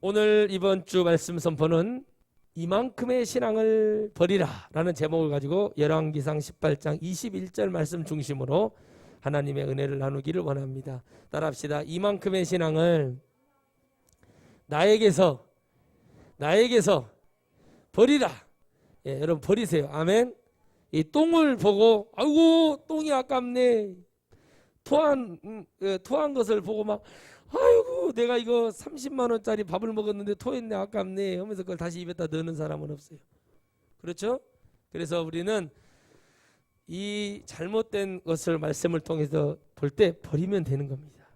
오늘 이번 주 말씀 선포는 이만큼의 신앙을 버리라 라는 제목을 가지고 열왕기상 18장 21절 말씀 중심으로 하나님의 은혜를 나누기를 원합니다. 따라합시다. 이만큼의 신앙을 나에게서 버리라. 예, 여러분 버리세요. 아멘. 이 똥을 보고 아이고 똥이 아깝네. 토한 것을 보고 막 아이고 내가 이거 30만 원짜리 밥을 먹었는데 토했네 아깝네 하면서 그걸 다시 입에다 넣는 사람은 없어요. 그렇죠? 그래서 우리는 이 잘못된 것을 말씀을 통해서 볼 때 버리면 되는 겁니다.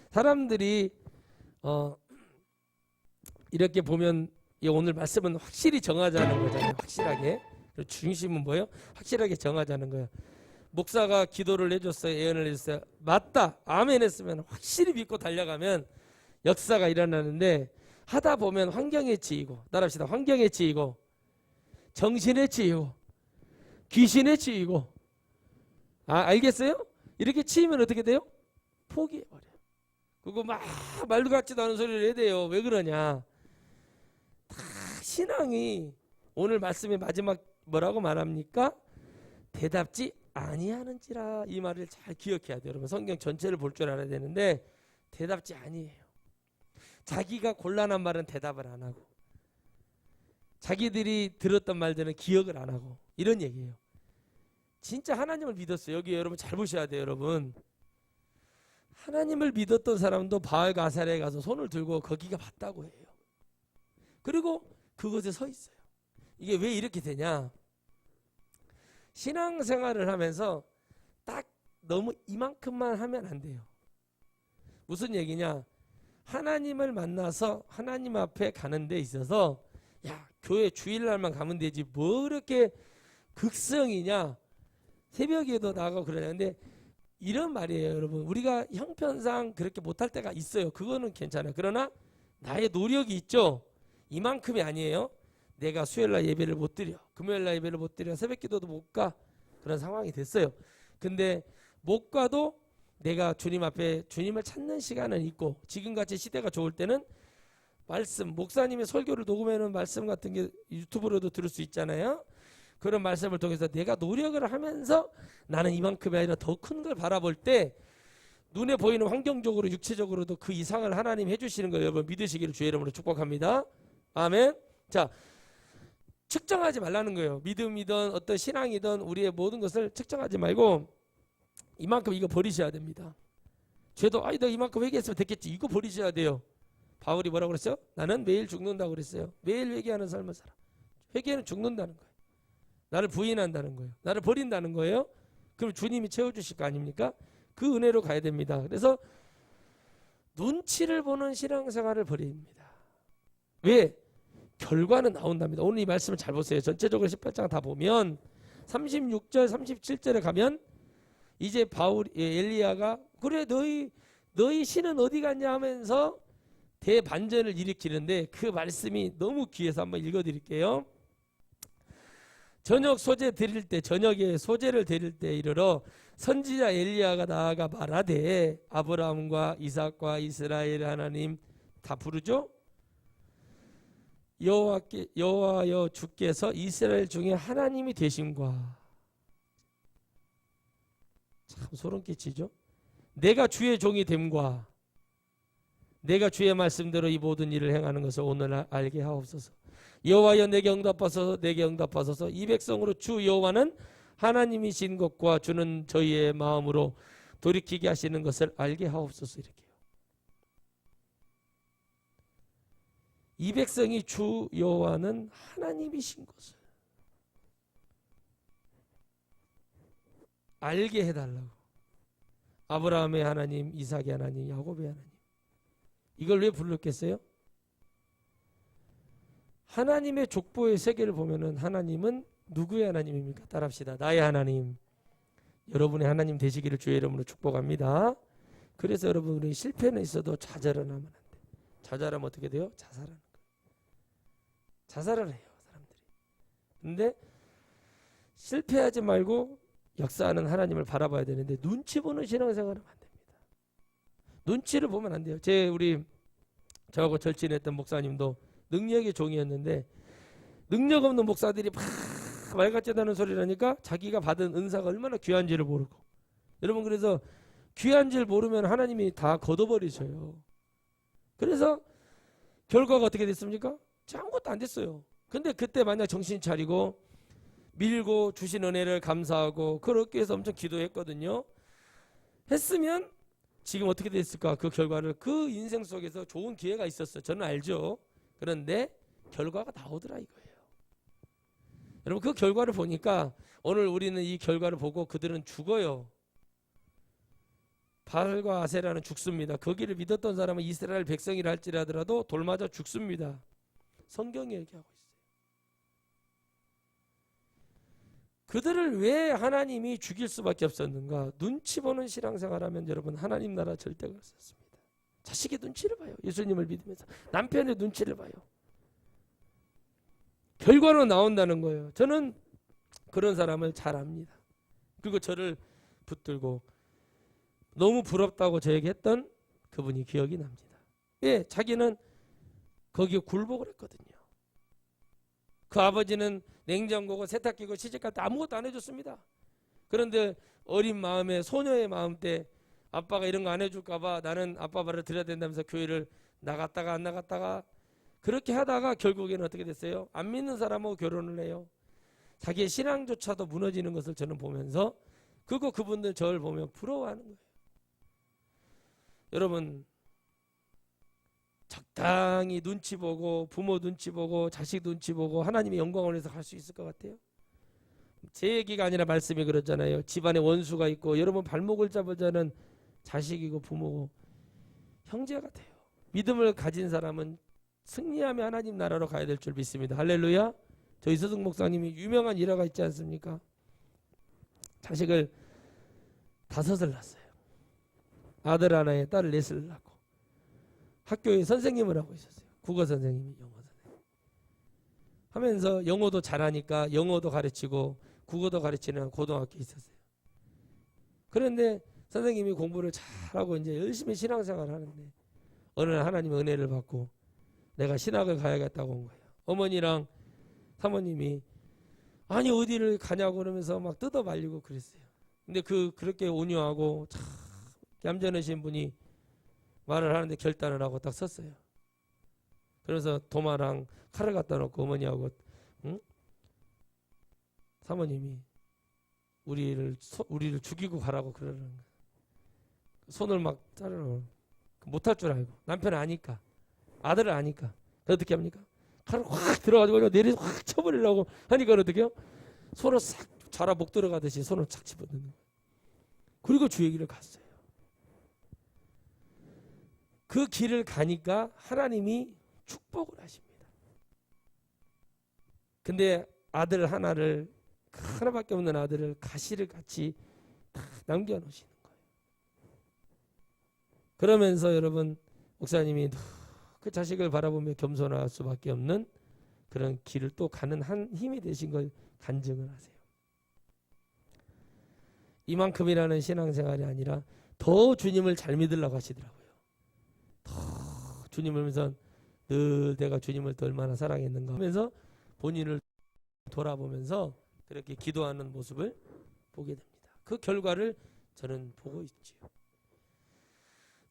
사람들이 이렇게 보면 오늘 말씀은 확실히 정하자는 거잖아요. 확실하게. 중심은 뭐예요? 확실하게 정하자는 거예요. 목사가 기도를 해줬어요. 예언을 해줬어요. 맞다. 아멘 했으면 확실히 믿고 달려가면 역사가 일어나는데 하다 보면 환경에 치이고 따라합시다. 환경에 치이고 정신에 치이고 귀신에 치이고 알겠어요? 이렇게 치이면 어떻게 돼요? 포기해버려요. 그거 막 말도 같지도 않은 소리를 해야 돼요. 왜 그러냐? 다 신앙이 오늘 말씀의 마지막 뭐라고 말합니까? 대답지 아니하는지라. 이 말을 잘 기억해야 돼요. 여러분 성경 전체를 볼 줄 알아야 되는데 대답지 아니에요. 자기가 곤란한 말은 대답을 안 하고 자기들이 들었던 말들은 기억을 안 하고 이런 얘기예요. 진짜 하나님을 믿었어요. 여기 여러분 잘 보셔야 돼요. 여러분 하나님을 믿었던 사람도 바알 가살에 가서 손을 들고 거기가 맞다고 해요. 그리고 그곳에 서 있어요. 이게 왜 이렇게 되냐? 신앙생활을 하면서 딱 너무 이만큼만 하면 안 돼요. 무슨 얘기냐? 하나님을 만나서 하나님 앞에 가는 데 있어서 야 교회 주일날만 가면 되지 뭐 그렇게 극성이냐? 새벽에도 나가고 그러냐. 근데 이런 말이에요. 여러분 우리가 형편상 그렇게 못할 때가 있어요. 그거는 괜찮아요. 그러나 나의 노력이 있죠. 이만큼이 아니에요. 내가 수요일날 예배를 못 드려, 금요일날 예배를 못 드려, 새벽기도도 못 가, 그런 상황이 됐어요. 근데 못 가도 내가 주님 앞에 주님을 찾는 시간은 있고 지금같이 시대가 좋을 때는 말씀, 목사님의 설교를 녹음해놓은 말씀 같은 게 유튜브로도 들을 수 있잖아요. 그런 말씀을 통해서 내가 노력을 하면서 나는 이만큼이 아니라 더 큰 걸 바라볼 때 눈에 보이는 환경적으로 육체적으로도 그 이상을 하나님 해주시는 걸 여러분 믿으시기를 주의 이름으로 축복합니다. 아멘. 자, 측정하지 말라는 거예요. 믿음이든 어떤 신앙이든 우리의 모든 것을 측정하지 말고 이만큼 이거 버리셔야 됩니다. 죄도 너 이만큼 회개했으면 됐겠지. 이거 버리셔야 돼요. 바울이 뭐라고 그랬어요? 나는 매일 죽는다고 그랬어요. 매일 회개하는 삶을 살아. 회개는 죽는다는 거예요. 나를 부인한다는 거예요. 나를 버린다는 거예요. 그럼 주님이 채워주실 거 아닙니까? 그 은혜로 가야 됩니다. 그래서 눈치를 보는 신앙생활을 버립니다. 왜? 결과는 나온답니다. 오늘 이 말씀을 잘 보세요. 전체적으로 18장 다 보면 36절 37절에 가면 이제 엘리야가 그래 너희 신은 어디 갔냐 하면서 대반전을 일으키는데 그 말씀이 너무 귀해서 한번 읽어드릴게요. 저녁에 소제를 드릴 때 이르러 선지자 엘리야가 나아가 말하되 아브라함과 이삭과 이스라엘 하나님 다 부르죠. 여호와여 주께서 이스라엘 중에 하나님이 되심과 참 소름 끼치죠. 내가 주의 종이 됨과 내가 주의 말씀대로 이 모든 일을 행하는 것을 오늘 알게 하옵소서. 여호와여 내게 응답하소서. 이 백성으로 주 여호와는 하나님이신 것과 주는 저희의 마음으로 돌이키게 하시는 것을 알게 하옵소서. 이렇게요. 이 백성이 주 여호와는 하나님이신 것을 알게 해달라고. 아브라함의 하나님, 이삭의 하나님, 야곱의 하나님. 이걸 왜 불렀겠어요? 하나님의 족보의 세계를 보면은 하나님은 누구의 하나님입니까? 따라합시다. 나의 하나님. 여러분의 하나님 되시기를 주의 이름으로 축복합니다. 그래서 여러분 우리 실패는 있어도 좌절은 하면 안 돼. 좌절하면 어떻게 돼요? 자살하는 거예요. 자살을 해요 사람들이. 근데 실패하지 말고 역사하는 하나님을 바라봐야 되는데 눈치 보는 신앙생활은 안 됩니다. 눈치를 보면 안 돼요. 우리 저하고 절친했던 목사님도 능력의 종이었는데 능력 없는 목사들이 막 말같지도 소리를 하니까 자기가 받은 은사가 얼마나 귀한지를 모르고, 여러분 그래서 귀한 줄 모르면 하나님이 다 걷어버리셔요. 그래서 결과가 어떻게 됐습니까? 아무것도 안 됐어요. 근데 그때 만약 정신 차리고 밀고 주신 은혜를 감사하고 그렇게 해서 엄청 기도했거든요. 했으면 지금 어떻게 됐을까? 그 결과를, 그 인생 속에서 좋은 기회가 있었어요. 저는 알죠. 그런데 결과가 나오더라 이거예요. 여러분 그 결과를 보니까 오늘 우리는 이 결과를 보고 그들은 죽어요. 발과 아세라는 죽습니다. 거기를 믿었던 사람은 이스라엘 백성이라 할지라도 돌맞아 죽습니다. 성경이 얘기하고 있어요. 그들을 왜 하나님이 죽일 수밖에 없었는가? 눈치 보는 신앙생활하면 여러분 하나님 나라 절대 갈 수 없습니다. 자식의 눈치를 봐요. 예수님을 믿으면서 남편의 눈치를 봐요. 결과로 나온다는 거예요. 저는 그런 사람을 잘 압니다. 그리고 저를 붙들고 너무 부럽다고 저에게 했던 그분이 기억이 납니다. 예, 자기는 거기에 굴복을 했거든요. 그 아버지는 냉장고고 세탁기고 시집갈 때 아무것도 안 해줬습니다. 그런데 어린 마음에, 소녀의 마음 때 아빠가 이런 거 안 해줄까 봐 나는 아빠 말을 들어야 된다면서 교회를 나갔다가 안 나갔다가 그렇게 하다가 결국에는 어떻게 됐어요? 안 믿는 사람하고 결혼을 해요. 자기의 신앙조차도 무너지는 것을 저는 보면서 그분들 저를 보면 부러워하는 거예요. 여러분 적당히 눈치 보고 부모 눈치 보고 자식 눈치 보고 하나님의 영광을 위해서 할 수 있을 것 같아요? 제 얘기가 아니라 말씀이 그러잖아요. 집안에 원수가 있고 여러분 발목을 잡을 자는 자식이고 부모고 형제 같아요. 믿음을 가진 사람은 승리하며 하나님 나라로 가야 될 줄 믿습니다. 할렐루야. 저 이서승 목사님이 유명한 일화가 있지 않습니까? 자식을 5을 낳았어요. 아들 하나에 딸 4을 낳고 학교에 선생님을 하고 있었어요. 국어 선생님이, 영어 선생님 하면서 영어도 잘하니까 영어도 가르치고 국어도 가르치는 고등학교에 있었어요. 그런데 선생님이 공부를 잘하고 이제 열심히 신앙생활을 하는데 어느 날 하나님의 은혜를 받고 내가 신학을 가야겠다고 온 거예요. 어머니랑 사모님이 아니 어디를 가냐고 그러면서 막 뜯어 말리고 그랬어요. 근데 그렇게 온유하고 참 얌전하신 분이 말을 하는데 결단을 하고 딱 섰어요. 그래서 도마랑 칼을 갖다 놓고 어머니하고 사모님이 우리를 죽이고 가라고 그러는 거예요. 손을 막 자르라고. 못할 줄 알고 남편은 아니까, 아들을 아니까 어떻게 합니까? 칼을 확 들어가지고 내리 확 쳐버리려고 하니까 어떻게 해요? 손을 싹 자라 목 들어가듯이 손을 착 집어넣는 거예요. 그리고 주의 길을 갔어요. 그 길을 가니까 하나님이 축복을 하십니다. 근데 아들 하나밖에 없는 아들을 가시를 같이 다 남겨놓으시는 거예요. 그러면서 여러분 목사님이 그 자식을 바라보며 겸손할 수밖에 없는 그런 길을 또 가는 한 힘이 되신 걸 간증을 하세요. 이만큼이라는 신앙생활이 아니라 더 주님을 잘 믿으려고 하시더라고요. 더 주님을 믿으면서 늘 내가 주님을 더 얼마나 사랑했는가 하면서 본인을 돌아보면서 그렇게 기도하는 모습을 보게 됩니다. 그 결과를 저는 보고 있지요.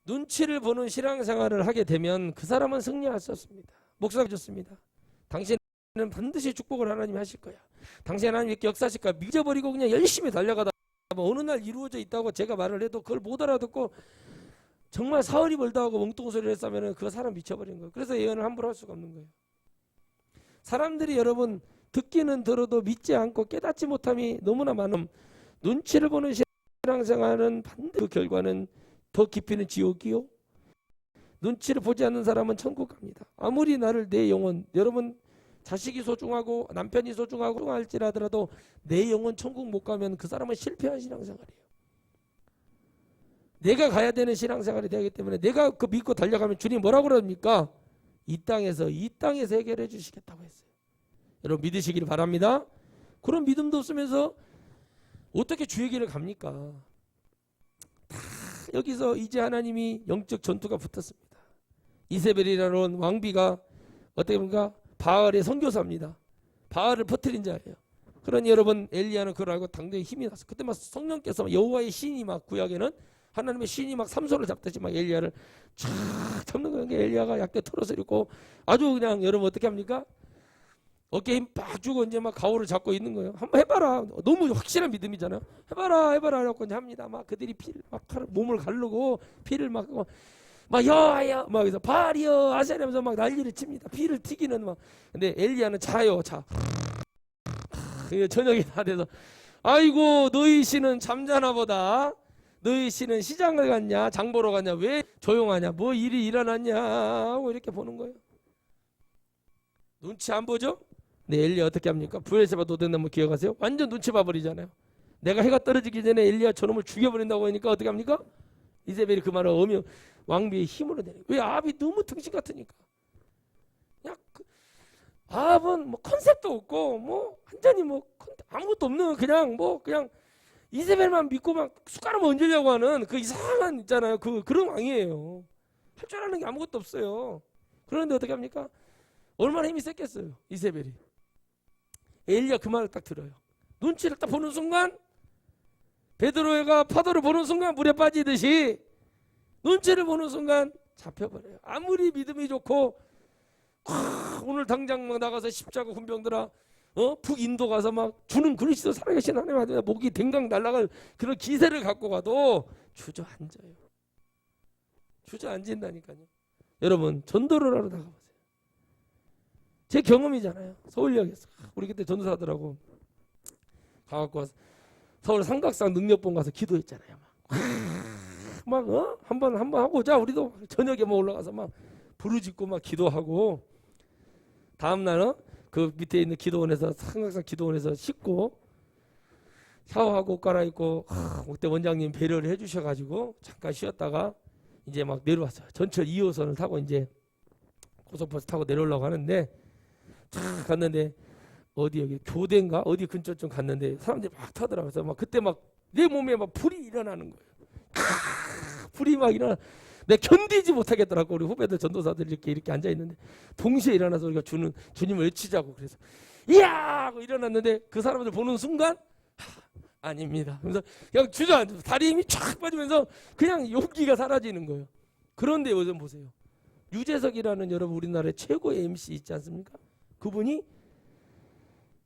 눈치를 보는 신앙생활을 하게 되면 그 사람은 승리할 수 없습니다. 목사가 좋습니다. 당신은 반드시 축복을 하나님이 하실 거야. 당신 하나님 이렇게 역사하실 거야. 믿어버리고 그냥 열심히 달려가다 어느 날 이루어져 있다고 제가 말을 해도 그걸 못 알아듣고 정말 사흘이 벌다 하고 멍뚱소리를 했으면 그 사람 미쳐버린 거예요. 그래서 예언을 함부로 할 수가 없는 거예요. 사람들이 여러분 듣기는 들어도 믿지 않고 깨닫지 못함이 너무나 많음. 눈치를 보는 신앙생활은 반드시 그 결과는 더 깊이는 지옥이요. 눈치를 보지 않는 사람은 천국 갑니다. 아무리 내 영혼, 여러분 자식이 소중하고 남편이 소중하고 할지라도 내 영혼 천국 못 가면 그 사람은 실패한 신앙생활이에요. 내가 가야 되는 신앙생활이 되기 때문에 내가 그 믿고 달려가면 주님 뭐라고 그럽니까? 이 땅에서 해결해 주시겠다고 했어요. 여러분 믿으시기를 바랍니다. 그런 믿음도 없으면서 어떻게 주의 길을 갑니까? 다 여기서 이제 하나님이 영적 전투가 붙었습니다. 이세벨이라는 왕비가 어떻게 보니까 바알의 선교사입니다. 바알을 퍼뜨린 자예요. 그러니 여러분 엘리야는 그걸 알고 당대에 힘이 났어. 그때 막 성령께서 여호와의 신이 막 구약에는 하나님의 신이 막 삼손을 잡듯이 막 엘리야를 쫙 잡는 거예요. 엘리야가 약대 털어서 이렇고 아주 그냥 여러분 어떻게 합니까? 어깨에 힘 빡 주고 이제 막 가오를 잡고 있는 거예요. 한번 해봐라. 너무 확실한 믿음이잖아요. 해봐라 이라고 이제 합니다. 막 그들이 피를 막 몸을 가르고 피를 막 여호와여 막 그래서 바알이여 아세라면서 막 난리를 칩니다. 피를 튀기는 막. 근데 엘리야는 자요 자. 저녁이 다 돼서 아이고 너희 신은 잠자나 보다. 너희 신은 시장을 갔냐 장 보러 갔냐 왜 조용하냐 뭐 일이 일어났냐 하고 이렇게 보는 거예요. 눈치 안 보죠? 네, 엘리야 어떻게 합니까? 부엘세바 도둑나무 기억하세요? 완전 눈치 봐버리잖아요. 내가 해가 떨어지기 전에 엘리야 저놈을 죽여버린다고 하니까 어떻게 합니까? 이세벨이 그 말을 왕비의 힘으로 내요. 왜? 아합이 너무 등신 같으니까. 그냥 아합은 뭐 컨셉도 없고 뭐 완전히 뭐 아무것도 없는 그냥 이세벨만 믿고 막 숟가락만 얹으려고 하는 그 이상한 있잖아요. 그런 왕이에요. 할 줄 아는 게 아무것도 없어요. 그런데 어떻게 합니까? 얼마나 힘이 셌겠어요. 이세벨이. 엘리야 그 말을 딱 들어요. 눈치를 딱 보는 순간 베드로가 파도를 보는 순간 물에 빠지듯이 눈치를 보는 순간 잡혀버려요. 아무리 믿음이 좋고 오늘 당장 막 나가서 십자가 군병들아 북인도 가서 막 주는 그리스도 살아계신 하나님 아들 목이 댕강 날아갈 그런 기세를 갖고 가도 주저앉아요. 주저앉는다니까요. 여러분 전도를 하러 나가보세요. 제 경험이잖아요. 서울역에서 우리 그때 전도사들하고 가갖고 와서 서울 삼각산 능력본 가서 기도했잖아요. 한번 하고 자 우리도 저녁에 뭐 올라가서 막 부르짖고 막 기도하고 다음 날은 그 밑에 있는 기도원에서 삼각산 기도원에서 씻고 샤워하고 옷 갈아입고 그때 원장님 배려를 해주셔가지고 잠깐 쉬었다가 이제 막 내려왔어요. 전철 2호선을 타고 이제 고속버스 타고 내려오려고 하는데 쫙 갔는데 어디 여기 교대인가 어디 근처쯤 갔는데 사람들이 막 타더라고요. 그래서 막 그때 막 내 몸에 막 불이 일어나는 거예요. 불이 막 일어나. 내가 견디지 못하겠더라고. 우리 후배들 전도사들 이렇게 앉아 있는데 동시에 일어나서 우리가 주님을 외치자고 그래서 이야 하고 일어났는데 그 사람들 보는 순간 아닙니다. 그래서 그냥 주저앉아 다리 힘이 쫙 빠지면서 그냥 용기가 사라지는 거예요. 그런데 요즘 보세요. 유재석이라는 여러분 우리나라의 최고의 MC 있지 않습니까? 그분이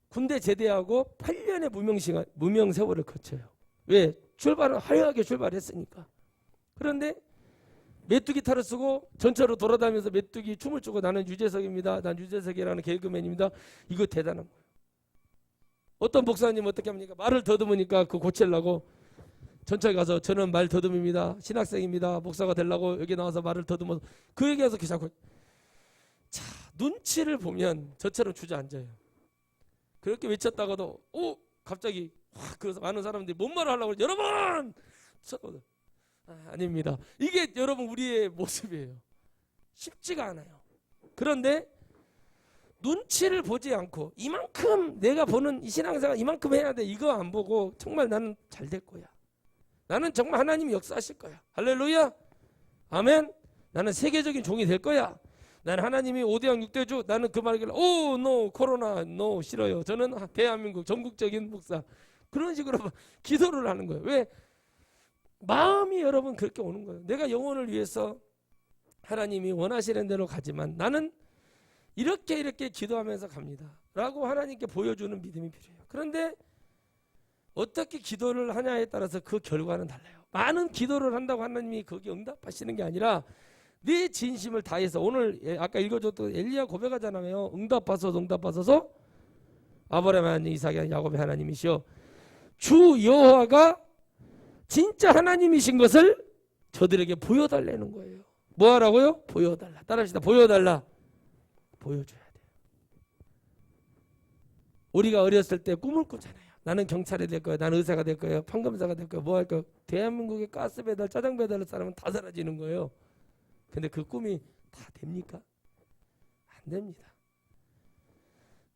군대 제대하고 8년의 무명 세월을 거쳐요. 왜? 출발을 화려하게 출발했으니까. 그런데 메뚜기 탈을 쓰고 전철로 돌아다니면서 메뚜기 춤을 추고 나는 유재석입니다. 난 유재석이라는 개그맨입니다. 이거 대단한 거예요. 어떤 목사님 어떻게 합니까? 말을 더듬으니까 그거 고치려고 전철 가서 저는 말 더듬입니다. 신학생입니다. 목사가 되려고 여기 나와서 말을 더듬어서 그 얘기해서 자꾸 자 눈치를 보면 저처럼 주저앉아요. 그렇게 외쳤다가도 갑자기 확 그래서 많은 사람들이 뭔 말을 하려고 여러분 아닙니다. 이게 여러분 우리의 모습이에요. 쉽지가 않아요. 그런데 눈치를 보지 않고 이만큼 내가 보는 이 신앙생활 이만큼 해야 돼. 이거 안 보고 정말 나는 잘 될 거야. 나는 정말 하나님이 역사하실 거야. 할렐루야. 아멘. 나는 세계적인 종이 될 거야. 나는 하나님이 5대왕 6대주 나는 그 말을 노 코로나 노 싫어요. 저는 대한민국 전국적인 목사. 그런 식으로 기도를 하는 거예요. 왜? 마음이 여러분 그렇게 오는 거예요. 내가 영혼을 위해서 하나님이 원하시는 대로 가지만 나는 이렇게 기도하면서 갑니다. 라고 하나님께 보여주는 믿음이 필요해요. 그런데 어떻게 기도를 하냐에 따라서 그 결과는 달라요. 많은 기도를 한다고 하나님이 거기 응답하시는 게 아니라 네 진심을 다해서 오늘 아까 읽어줬던 엘리야 고백하잖아요. 응답하소서 아브라함 하나님 이삭의 야곱의 하나님이시여 주 여호와가 진짜 하나님이신 것을 저들에게 보여달라는 거예요. 뭐 하라고요? 보여달라. 따라합시다. 보여달라. 보여줘야 돼요. 우리가 어렸을 때 꿈을 꾸잖아요. 나는 경찰이 될 거야. 나는 의사가 될 거야. 판검사가 될 거야. 뭐 할 거야. 대한민국의 가스 배달, 짜장 배달을 사람은 다 사라지는 거예요. 근데 그 꿈이 다 됩니까? 안 됩니다.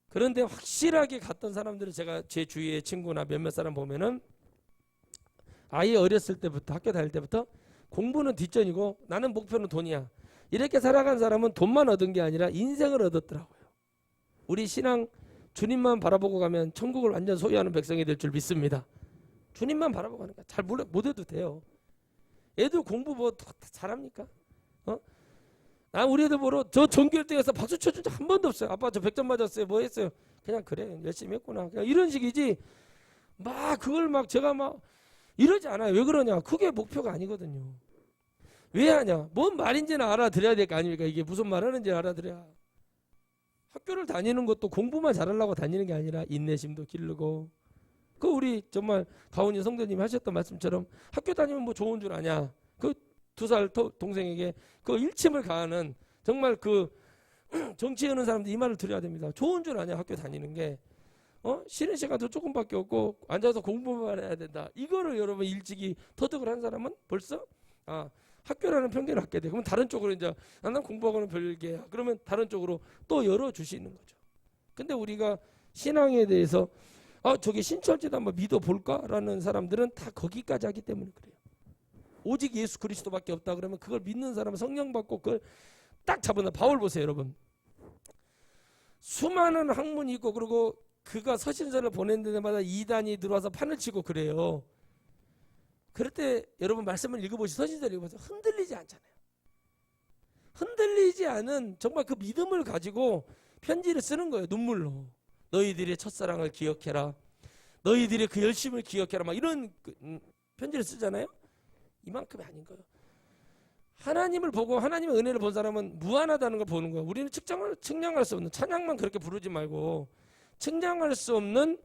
그런데 확실하게 갔던 사람들은 제가 제 주위의 친구나 몇몇 사람 보면은 아예 어렸을 때부터 학교 다닐 때부터 공부는 뒷전이고 나는 목표는 돈이야. 이렇게 살아간 사람은 돈만 얻은 게 아니라 인생을 얻었더라고요. 우리 신앙 주님만 바라보고 가면 천국을 완전 소유하는 백성이 될 줄 믿습니다. 주님만 바라보고 가는 거야. 잘 못 해도 돼요. 애들 공부 뭐 잘합니까? 나 우리 애들 보러 저 전교 1등에서 박수 쳐준 적 한 번도 없어요. 아빠 저 100점 맞았어요. 뭐 했어요? 그냥 그래 열심히 했구나. 그냥 이런 식이지. 막 그걸 막 제가 막 이러지 않아요. 왜 그러냐? 그게 목표가 아니거든요. 왜 하냐? 뭔 말인지는 알아들어야 될 거 아닙니까? 이게 무슨 말 하는지 알아들어야. 학교를 다니는 것도 공부만 잘하려고 다니는 게 아니라 인내심도 기르고. 그 우리 정말 가훈이 성도님이 하셨던 말씀처럼 학교 다니면 뭐 좋은 줄 아냐? 그 2살 동생에게 그 일침을 가하는 정말 그 정치하는 사람들 이 말을 들어야 됩니다. 좋은 줄 아냐? 학교 다니는 게. 쉬는 시간도 조금밖에 없고 앉아서 공부만 해야 된다. 이거를 여러분 일찍이 터득을 한 사람은 벌써 학교라는 편견을 갖게 돼. 그러면 다른 쪽으로 이제 난 공부하고는 별개야. 그러면 다른 쪽으로 또 열어주시는 거죠. 근데 우리가 신앙에 대해서 저게 신천지도 한번 믿어볼까라는 사람들은 다 거기까지 하기 때문에 그래요. 오직 예수 그리스도밖에 없다 그러면 그걸 믿는 사람은 성령 받고 그걸 딱 잡아놔. 바울 보세요 여러분. 수많은 학문이 있고 그리고 그가 서신서를 보낸 데마다 이단이 들어와서 판을 치고 그래요. 그럴 때 여러분 말씀을 읽어보시 서신서를 읽어보세요. 흔들리지 않잖아요. 흔들리지 않은 정말 그 믿음을 가지고 편지를 쓰는 거예요. 눈물로. 너희들의 첫사랑을 기억해라. 너희들의 그 열심을 기억해라. 막 이런 편지를 쓰잖아요. 이만큼이 아닌 거예요. 하나님을 보고 하나님의 은혜를 본 사람은 무한하다는 걸 보는 거예요. 우리는 측량할 수 없는 찬양만 그렇게 부르지 말고 측량할 수 없는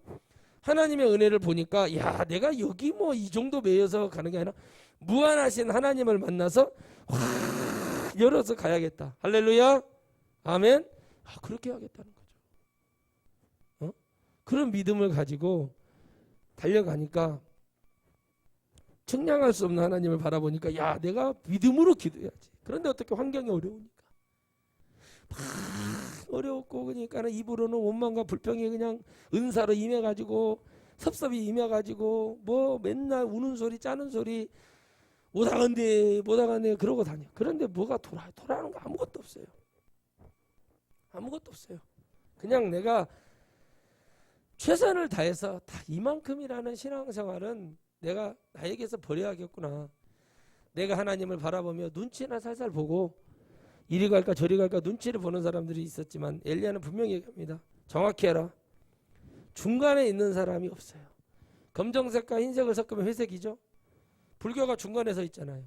하나님의 은혜를 보니까 야 내가 여기 뭐 이 정도 매여서 가는 게 아니라 무한하신 하나님을 만나서 확 열어서 가야겠다. 할렐루야 아멘. 그렇게 하겠다는 거죠. 그런 믿음을 가지고 달려가니까 측량할 수 없는 하나님을 바라보니까 야 내가 믿음으로 기도해야지. 그런데 어떻게 환경이 어려우니까 막 어려웠고 그러니까는 입으로는 원망과 불평이 그냥 은사로 임해가지고 섭섭이 임해가지고 뭐 맨날 우는 소리 짜는 소리 못하겠네 그러고 다녀. 그런데 뭐가 돌아오는 거 아무것도 없어요. 아무것도 없어요. 그냥 내가 최선을 다해서 다 이만큼이라는 신앙생활은 내가 나에게서 버려야겠구나. 내가 하나님을 바라보며 눈치나 살살 보고 이리 갈까 저리 갈까 눈치를 보는 사람들이 있었지만 엘리야는 분명히 얘기합니다. 정확히 해라. 중간에 있는 사람이 없어요. 검정색과 흰색을 섞으면 회색이죠. 불교가 중간에 서 있잖아요.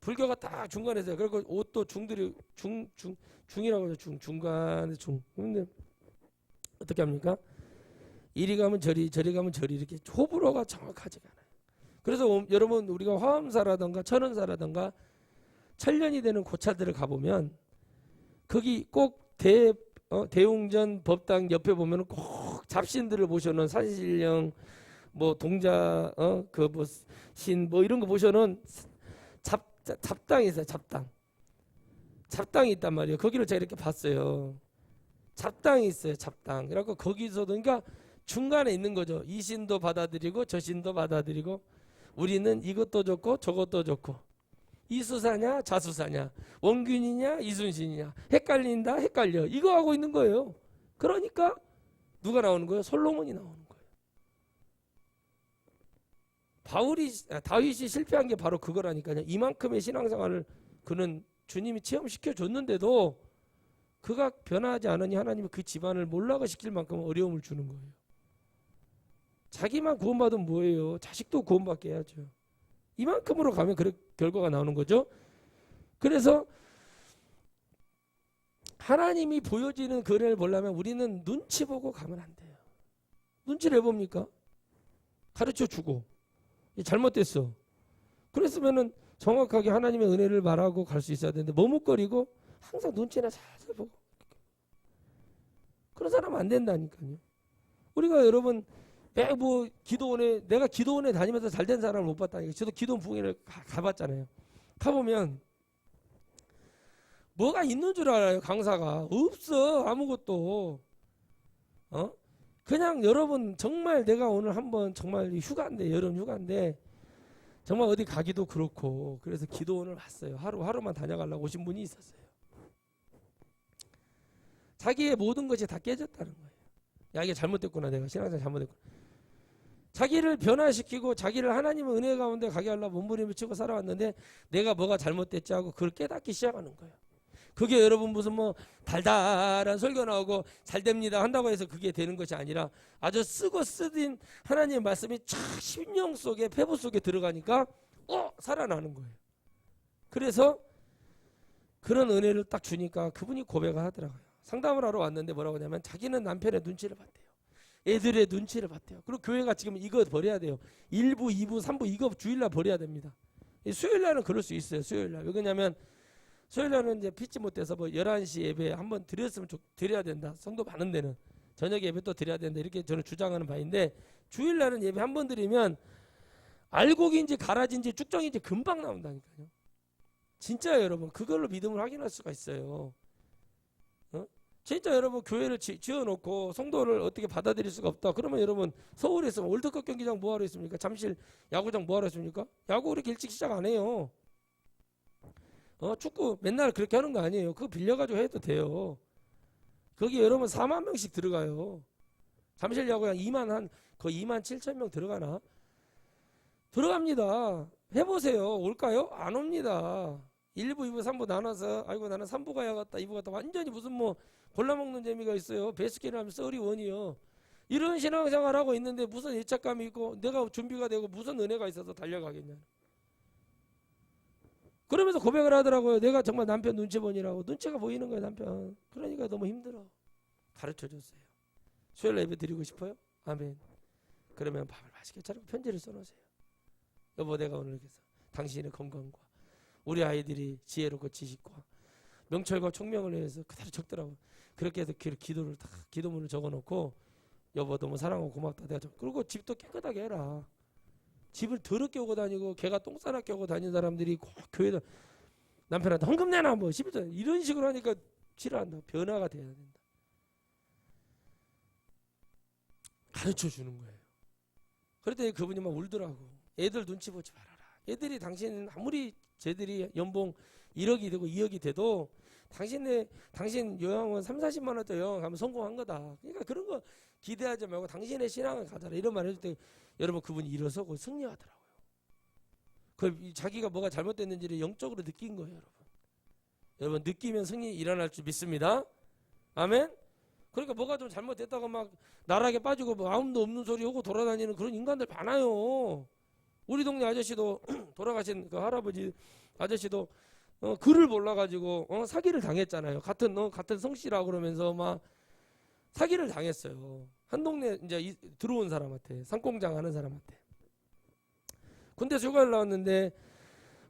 불교가 딱 중간에 서요. 그리고 옷도 중들이 중이라고 하죠. 중간에 중. 근데 어떻게 합니까? 이리 가면 저리 가면 저리 이렇게 호불호가 정확하지가 않아요. 그래서 여러분 우리가 화엄사라든가 천은사라든가 천년이 되는 고차들을 가보면 거기 꼭 대웅전 법당 옆에 보면 꼭 잡신들을 모셔놓은 산신령 뭐 동자 그 뭐 신 뭐 이런 거 모셔놓은 잡당이 있어요. 잡당이 있단 말이에요. 거기를 제가 이렇게 봤어요. 잡당이 있어요. 잡당. 그래갖고 거기서도 그러니까 중간에 있는 거죠. 이 신도 받아들이고 저 신도 받아들이고 우리는 이것도 좋고 저것도 좋고 이수사냐 자수사냐 원균이냐 이순신이냐 헷갈려 이거 하고 있는 거예요. 그러니까 누가 나오는 거예요? 솔로몬이 나오는 거예요. 다윗이 실패한 게 바로 그거라니까요. 이만큼의 신앙생활을 그는 주님이 체험시켜 줬는데도 그가 변화하지 않으니 하나님은 그 집안을 몰락을 시킬 만큼 어려움을 주는 거예요. 자기만 구원받으면 뭐예요? 자식도 구원받게 해야죠. 이만큼으로 가면 그런 결과가 나오는 거죠. 그래서 하나님이 보여지는 그 은혜를 보려면 우리는 눈치 보고 가면 안 돼요. 눈치를 해봅니까? 가르쳐 주고 잘못됐어. 그랬으면은 정확하게 하나님의 은혜를 말하고 갈 수 있어야 되는데 머뭇거리고 항상 눈치나 살살 보고 그런 사람은 안 된다니까요. 우리가 여러분 뭐 내가 기도원에 다니면서 잘된 사람을 못 봤다니까. 저도 기도원 부흥회를 가봤잖아요. 가보면 뭐가 있는 줄 알아요. 강사가 없어. 아무것도. 그냥 여러분 정말 내가 오늘 한번 정말 휴가인데 여름 휴가인데 정말 어디 가기도 그렇고 그래서 기도원을 왔어요. 하루만 다녀가려고 오신 분이 있었어요. 자기의 모든 것이 다 깨졌다는 거예요. 야, 이게 잘못됐구나. 내가 신앙생활 잘못됐구나. 자기를 변화시키고 자기를 하나님의 은혜 가운데 가게 하려고 몸부림을 치고 살아왔는데 내가 뭐가 잘못됐지 하고 그걸 깨닫기 시작하는 거예요. 그게 여러분 무슨 뭐 달달한 설교 나오고 잘 됩니다 한다고 해서 그게 되는 것이 아니라 아주 쓰고 쓰딘 하나님의 말씀이 쫙 심령 속에 폐부 속에 들어가니까 살아나는 거예요. 그래서 그런 은혜를 딱 주니까 그분이 고백을 하더라고요. 상담을 하러 왔는데 뭐라고 하냐면 자기는 남편의 눈치를 봤대요. 애들의 눈치를 봤대요. 그리고 교회가 지금 이거 버려야 돼요. 1부, 2부, 3부 이거 주일날 버려야 됩니다. 수요일날은 그럴 수 있어요. 수요일날. 왜냐면 수요일날은 이제 피치 못해서 뭐 11시 예배 한번 드려야 된다. 성도 많은 데는 저녁 예배 또 드려야 된다. 이렇게 저는 주장하는 바인데 주일날은 예배 한 번 드리면 알곡인지 가라지인지 쭉정인지 금방 나온다니까요. 진짜요, 여러분. 그걸로 믿음을 확인할 수가 있어요. 진짜 여러분 교회를 지어놓고 성도를 어떻게 받아들일 수가 없다. 그러면 여러분 서울에 있으면 월드컵 경기장 뭐하러 있습니까? 잠실 야구장 뭐하러 있습니까? 야구 그렇게 일찍 시작 안 해요. 축구 맨날 그렇게 하는 거 아니에요. 그거 빌려가지고 해도 돼요. 거기 여러분 4만 명씩 들어가요. 잠실 야구장 거의 2만 7천 명 들어가나? 들어갑니다. 해보세요. 올까요? 안 옵니다. 1부, 2부, 3부 나눠서 아이고 나는 3부 가야겠다 2부 갔다 완전히 무슨 뭐 골라먹는 재미가 있어요. 베스킨을 하면 썰이 원이요. 이런 신앙생활 하고 있는데 무슨 애착감이 있고 내가 준비가 되고 무슨 은혜가 있어서 달려가겠냐. 그러면서 고백을 하더라고요. 내가 정말 남편 눈치 보니라고. 눈치가 보이는 거예요, 남편. 그러니까 너무 힘들어. 가르쳐줬어요. 수요일 예배 드리고 싶어요? 아멘. 그러면 밥을 맛있게 차리고 편지를 써놓으세요. 여보, 내가 오늘 이렇게 해서 당신의 건강과 우리 아이들이 지혜롭고 지식과 명철과 총명을 위해서 그대로 적더라고요. 그렇게 해서 기도를 다 기도문을 적어놓고 여보 너무 사랑하고 고맙다. 내가 그리고 집도 깨끗하게 해라. 집을 더럽게 오고 다니고 걔가 똥 싸납게 오고 다니는 사람들이 꼭 교회도 남편한테 헌금 내놔 뭐 11조 이런 식으로 하니까 싫어한다. 변화가 돼야 된다. 가르쳐 주는 거예요. 그랬더니 그분이 막 울더라고. 애들 눈치 보지 말아라. 애들이 당신 아무리 쟤들이 연봉 1억이 되고 2억이 돼도 당신 요양원 3, 40만 원대 요양원 가면 성공한 거다. 그러니까 그런 거 기대하지 말고 당신의 신앙을 가져라. 이런 말 해줄 때 여러분 그분이 일어서고 승리하더라고요. 자기가 뭐가 잘못됐는지를 영적으로 느낀 거예요, 여러분. 여러분 느끼면 승리 일어날 줄 믿습니다. 아멘. 그러니까 뭐가 좀 잘못됐다고 막 나락에 빠지고 뭐 아무도 없는 소리 하고 돌아다니는 그런 인간들 많아요. 우리 동네 아저씨도 돌아가신 그 할아버지 아저씨도 글을 몰라가지고 사기를 당했잖아요. 같은 성씨라고 그러면서 막 사기를 당했어요. 한 동네 이제 들어온 사람한테 상공장 하는 사람한테. 군대에서 휴가를 나왔는데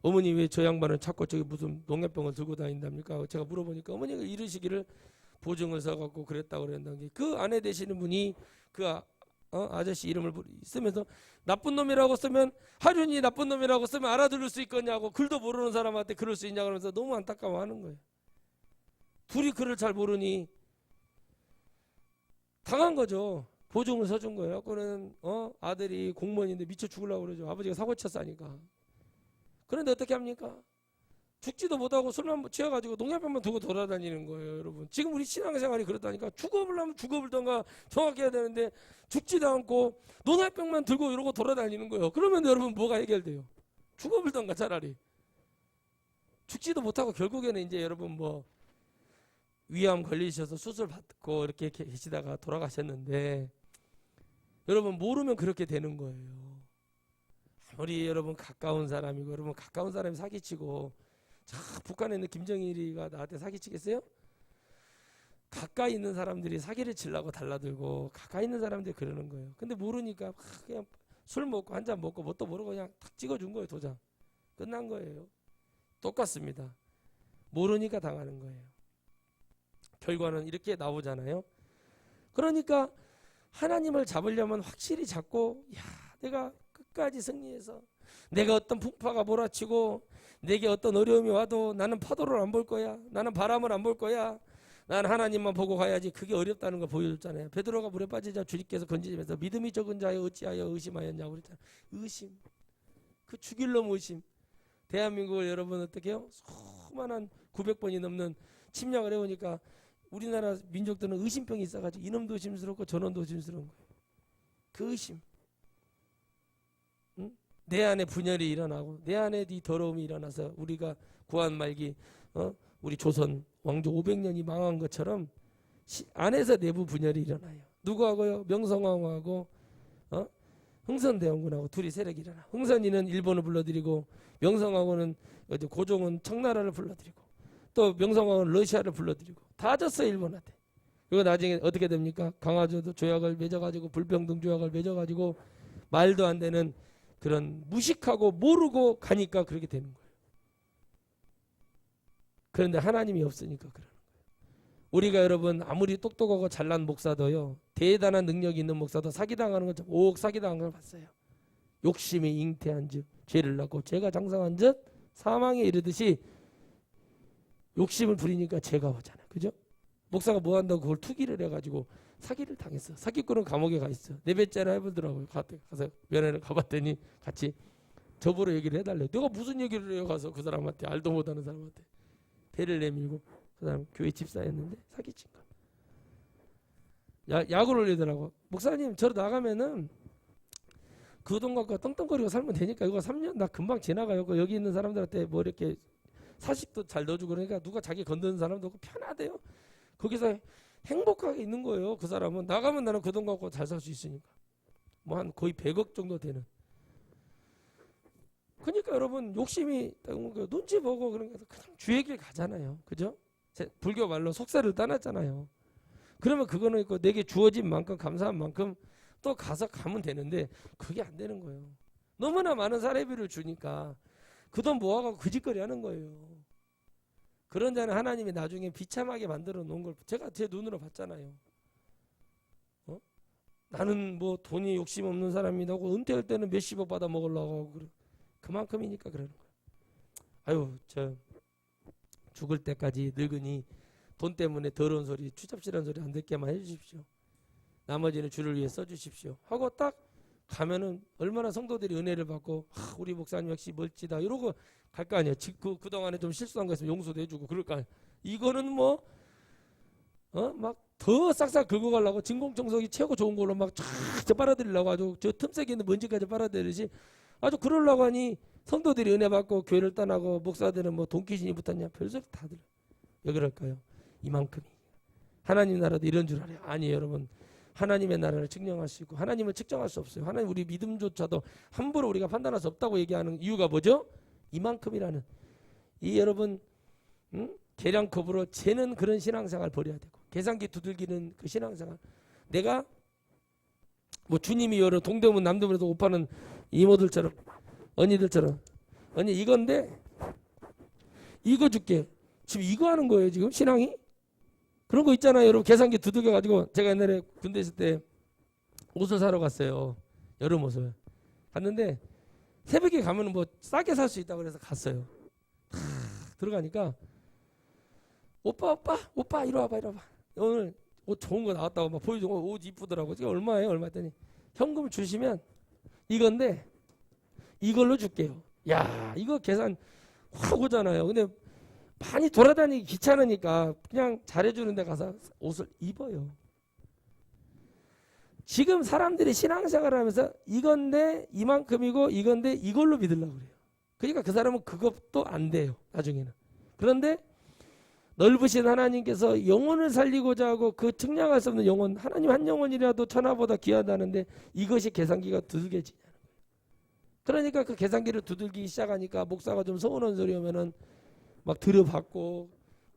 어머니 왜 저 양반을 찾고 저기 무슨 농약병을 들고 다닌답니까? 제가 물어보니까 어머니가 이러시기를 보증을 서갖고 그랬다고 그랬다는 게 그 아내 되시는 분이 그 아저씨 이름을 쓰면서 나쁜 놈이라고 쓰면 하륜이 나쁜 놈이라고 쓰면 알아들을 수 있겠냐고 글도 모르는 사람한테 그럴 수 있냐 그러면서 너무 안타까워하는 거예요. 둘이 글을 잘 모르니 당한 거죠. 보증을 서준 거예요. 그거는 아들이 공무원인데 미쳐 죽으려고 그러죠. 아버지가 사고 쳤으니까. 그런데 어떻게 합니까? 죽지도 못하고 술만 취해가지고 농약병만 두고 돌아다니는 거예요, 여러분. 지금 우리 신앙생활이 그렇다니까. 죽어보려면 죽어보던가 정확히 해야 되는데 죽지도 않고 농약병만 들고 이러고 돌아다니는 거예요. 그러면 여러분 뭐가 해결돼요? 죽어보던가 차라리. 죽지도 못하고 결국에는 이제 여러분 뭐 위암 걸리셔서 수술 받고 이렇게 계시다가 돌아가셨는데 여러분 모르면 그렇게 되는 거예요. 아무리 여러분 가까운 사람이고 여러분 가까운 사람이 사기치고 자 북한에 있는 김정일이가 나한테 사기치겠어요? 가까이 있는 사람들이 사기를 치려고 달라들고 가까이 있는 사람들이 그러는 거예요. 근데 모르니까 그냥 술 먹고 한 잔 먹고 뭣도 모르고 그냥 탁 찍어준 거예요. 도장. 끝난 거예요. 똑같습니다. 모르니까 당하는 거예요. 결과는 이렇게 나오잖아요. 그러니까 하나님을 잡으려면 확실히 잡고 내가 끝까지 승리해서 내가 어떤 풍파가 몰아치고 내게 어떤 어려움이 와도 나는 파도를 안 볼 거야. 나는 바람을 안 볼 거야. 나는 하나님만 보고 가야지. 그게 어렵다는 거 보여줬잖아요. 베드로가 물에 빠지자 주님께서 건지면서 믿음이 적은 자여 어찌하여 의심하였냐고 그랬잖아요. 의심. 그 죽일 놈 의심. 대한민국을 여러분 어떻게 해요? 수많은 900번이 넘는 침략을 해오니까 우리나라 민족들은 의심병이 있어가지고 이놈도 의심스럽고 저놈도 의심스러운 거예요. 그 의심. 응? 내 안에 분열이 일어나고 내 안에 이 더러움이 일어나서 우리가 구한 말기 우리 조선 왕조 500년이 망한 것처럼 안에서 내부 분열이 일어나요. 누구하고요? 명성황후하고 흥선대원군하고 둘이 세력이 일어나. 흥선이는 일본을 불러들이고 명성황후는 고종은 청나라를 불러들이고 또 명성황후는 러시아를 불러들이고 다 졌어요 일본한테. 그리고 나중에 어떻게 됩니까? 강화도도 조약을 맺어가지고 불평등 조약을 맺어가지고 말도 안 되는 그런 무식하고 모르고 가니까 그렇게 되는 거예요. 그런데 하나님이 없으니까 그러는 거예요. 우리가 여러분 아무리 똑똑하고 잘난 목사도요. 대단한 능력이 있는 목사도 사기당하는 건 옥 사기당한 걸 봤어요. 욕심이 잉태한 즉 죄를 낳고 죄가 장성한 즉 사망에 이르듯이 욕심을 부리니까 죄가 오잖아요. 그죠? 목사가 뭐 한다고 그걸 투기를 해가지고 사기를 당했어. 사기꾼은 감옥에 가 있어. 네 배째나 해보더라고요. 가서 면회를 가봤더니 같이 저보러 얘기를 해달래요. 내가 무슨 얘기를 해요 가서 그 사람한테 알도 못하는 사람한테 배를 내밀고 그 사람 교회 집사였는데 사기친 거. 약을 올리더라고. 목사님 저로 나가면은 그 돈 갖고 떵떵거리고 살면 되니까 이거 3년 나 금방 지나가요. 여기 있는 사람들한테 뭐 이렇게 사식도 잘 넣어주고 그러니까 누가 자기 건드는 사람도 없고 편하대요. 거기서 행복하게 있는 거예요. 그 사람은 나가면 나는 그 돈 갖고 잘 살 수 있으니까. 뭐 한 거의 100억 정도 되는. 그러니까 여러분 욕심이 눈치 보고 그런 거 그냥 주의 길 가잖아요. 그죠? 불교 말로 속세를 떠났잖아요. 그러면 그거는 있고 내게 주어진 만큼 감사한 만큼 또 가서 가면 되는데 그게 안 되는 거예요. 너무나 많은 사례비를 주니까 그 돈 모아가고 그 짓거리 하는 거예요. 그런 자는 하나님이 나중에 비참하게 만들어 놓은 걸 제가 제 눈으로 봤잖아요. 나는 뭐 돈이 욕심 없는 사람이라고 은퇴할 때는 몇십억 받아 먹으려고 하고 그만큼이니까 그러는 거예요. 아유 저 죽을 때까지 늙으니 돈 때문에 더러운 소리 추잡스러운 소리 안 듣게만 해주십시오. 나머지는 주를 위해 써주십시오 하고 딱 가면은 얼마나 성도들이 은혜를 받고 우리 목사님 역시 멋지다 이러고 갈 거 아니에요. 그동안에 좀 실수한 거 있으면 용서도 해주고 그럴 거 아니에요. 이거는 뭐 막 더 싹싹 긁어 가려고 진공청소기 최고 좋은 걸로 막 쫙 빨아들이려고 아주 저 틈새에 있는 먼지까지 빨아들이지 아주 그러려고 하니 성도들이 은혜 받고 교회를 떠나고 목사들은 뭐 돈귀신이 붙었냐 별소리 다 들어요. 왜 그럴까요? 이만큼이. 하나님 나라도 이런 줄 알아요. 아니 여러분 하나님의 나라를 측량할 수 있고 하나님을 측정할 수 없어요. 하나님 우리 믿음조차도 함부로 우리가 판단할 수 없다고 얘기하는 이유가 뭐죠? 이만큼이라는 이 여러분 계량컵으로 재는 그런 신앙생활 버려야 되고 계산기 두들기는 그 신앙생활. 내가 뭐 주님이 여러 동대문 남대문에도 옷 파는 이모들처럼 언니들처럼 언니 이건데 이거 줄게. 지금 이거 하는 거예요 지금 신앙이? 그런 거 있잖아요 여러분. 계산기 두들겨 가지고 제가 옛날에 군대 있을 때 옷을 사러 갔어요. 여름 옷을 갔는데 새벽에 가면 뭐 싸게 살 수 있다고 그래서 갔어요. 들어가니까 오빠 이리 와봐 오늘 옷 좋은 거 나왔다고 막 보여주고 옷 이쁘더라고. 제가 얼마예요? 얼마 했더니 현금 주시면 이건데 이걸로 줄게요. 야 이거 계산 확 오잖아요. 근데 많이 돌아다니기 귀찮으니까 그냥 잘해주는 데 가서 옷을 입어요. 지금 사람들이 신앙생활을 하면서 이건데 이만큼이고 이건데 이걸로 믿으려고 그래요. 그러니까 그 사람은 그것도 안 돼요 나중에는. 그런데 넓으신 하나님께서 영혼을 살리고자 하고 그 측량할 수 없는 영혼 하나님 한 영혼이라도 천하보다 귀하다는데 이것이 계산기가 두들겨지냐는 거예요. 그러니까 그 계산기를 두들기기 시작하니까 목사가 좀 서운한 소리 오면은 막 들어받고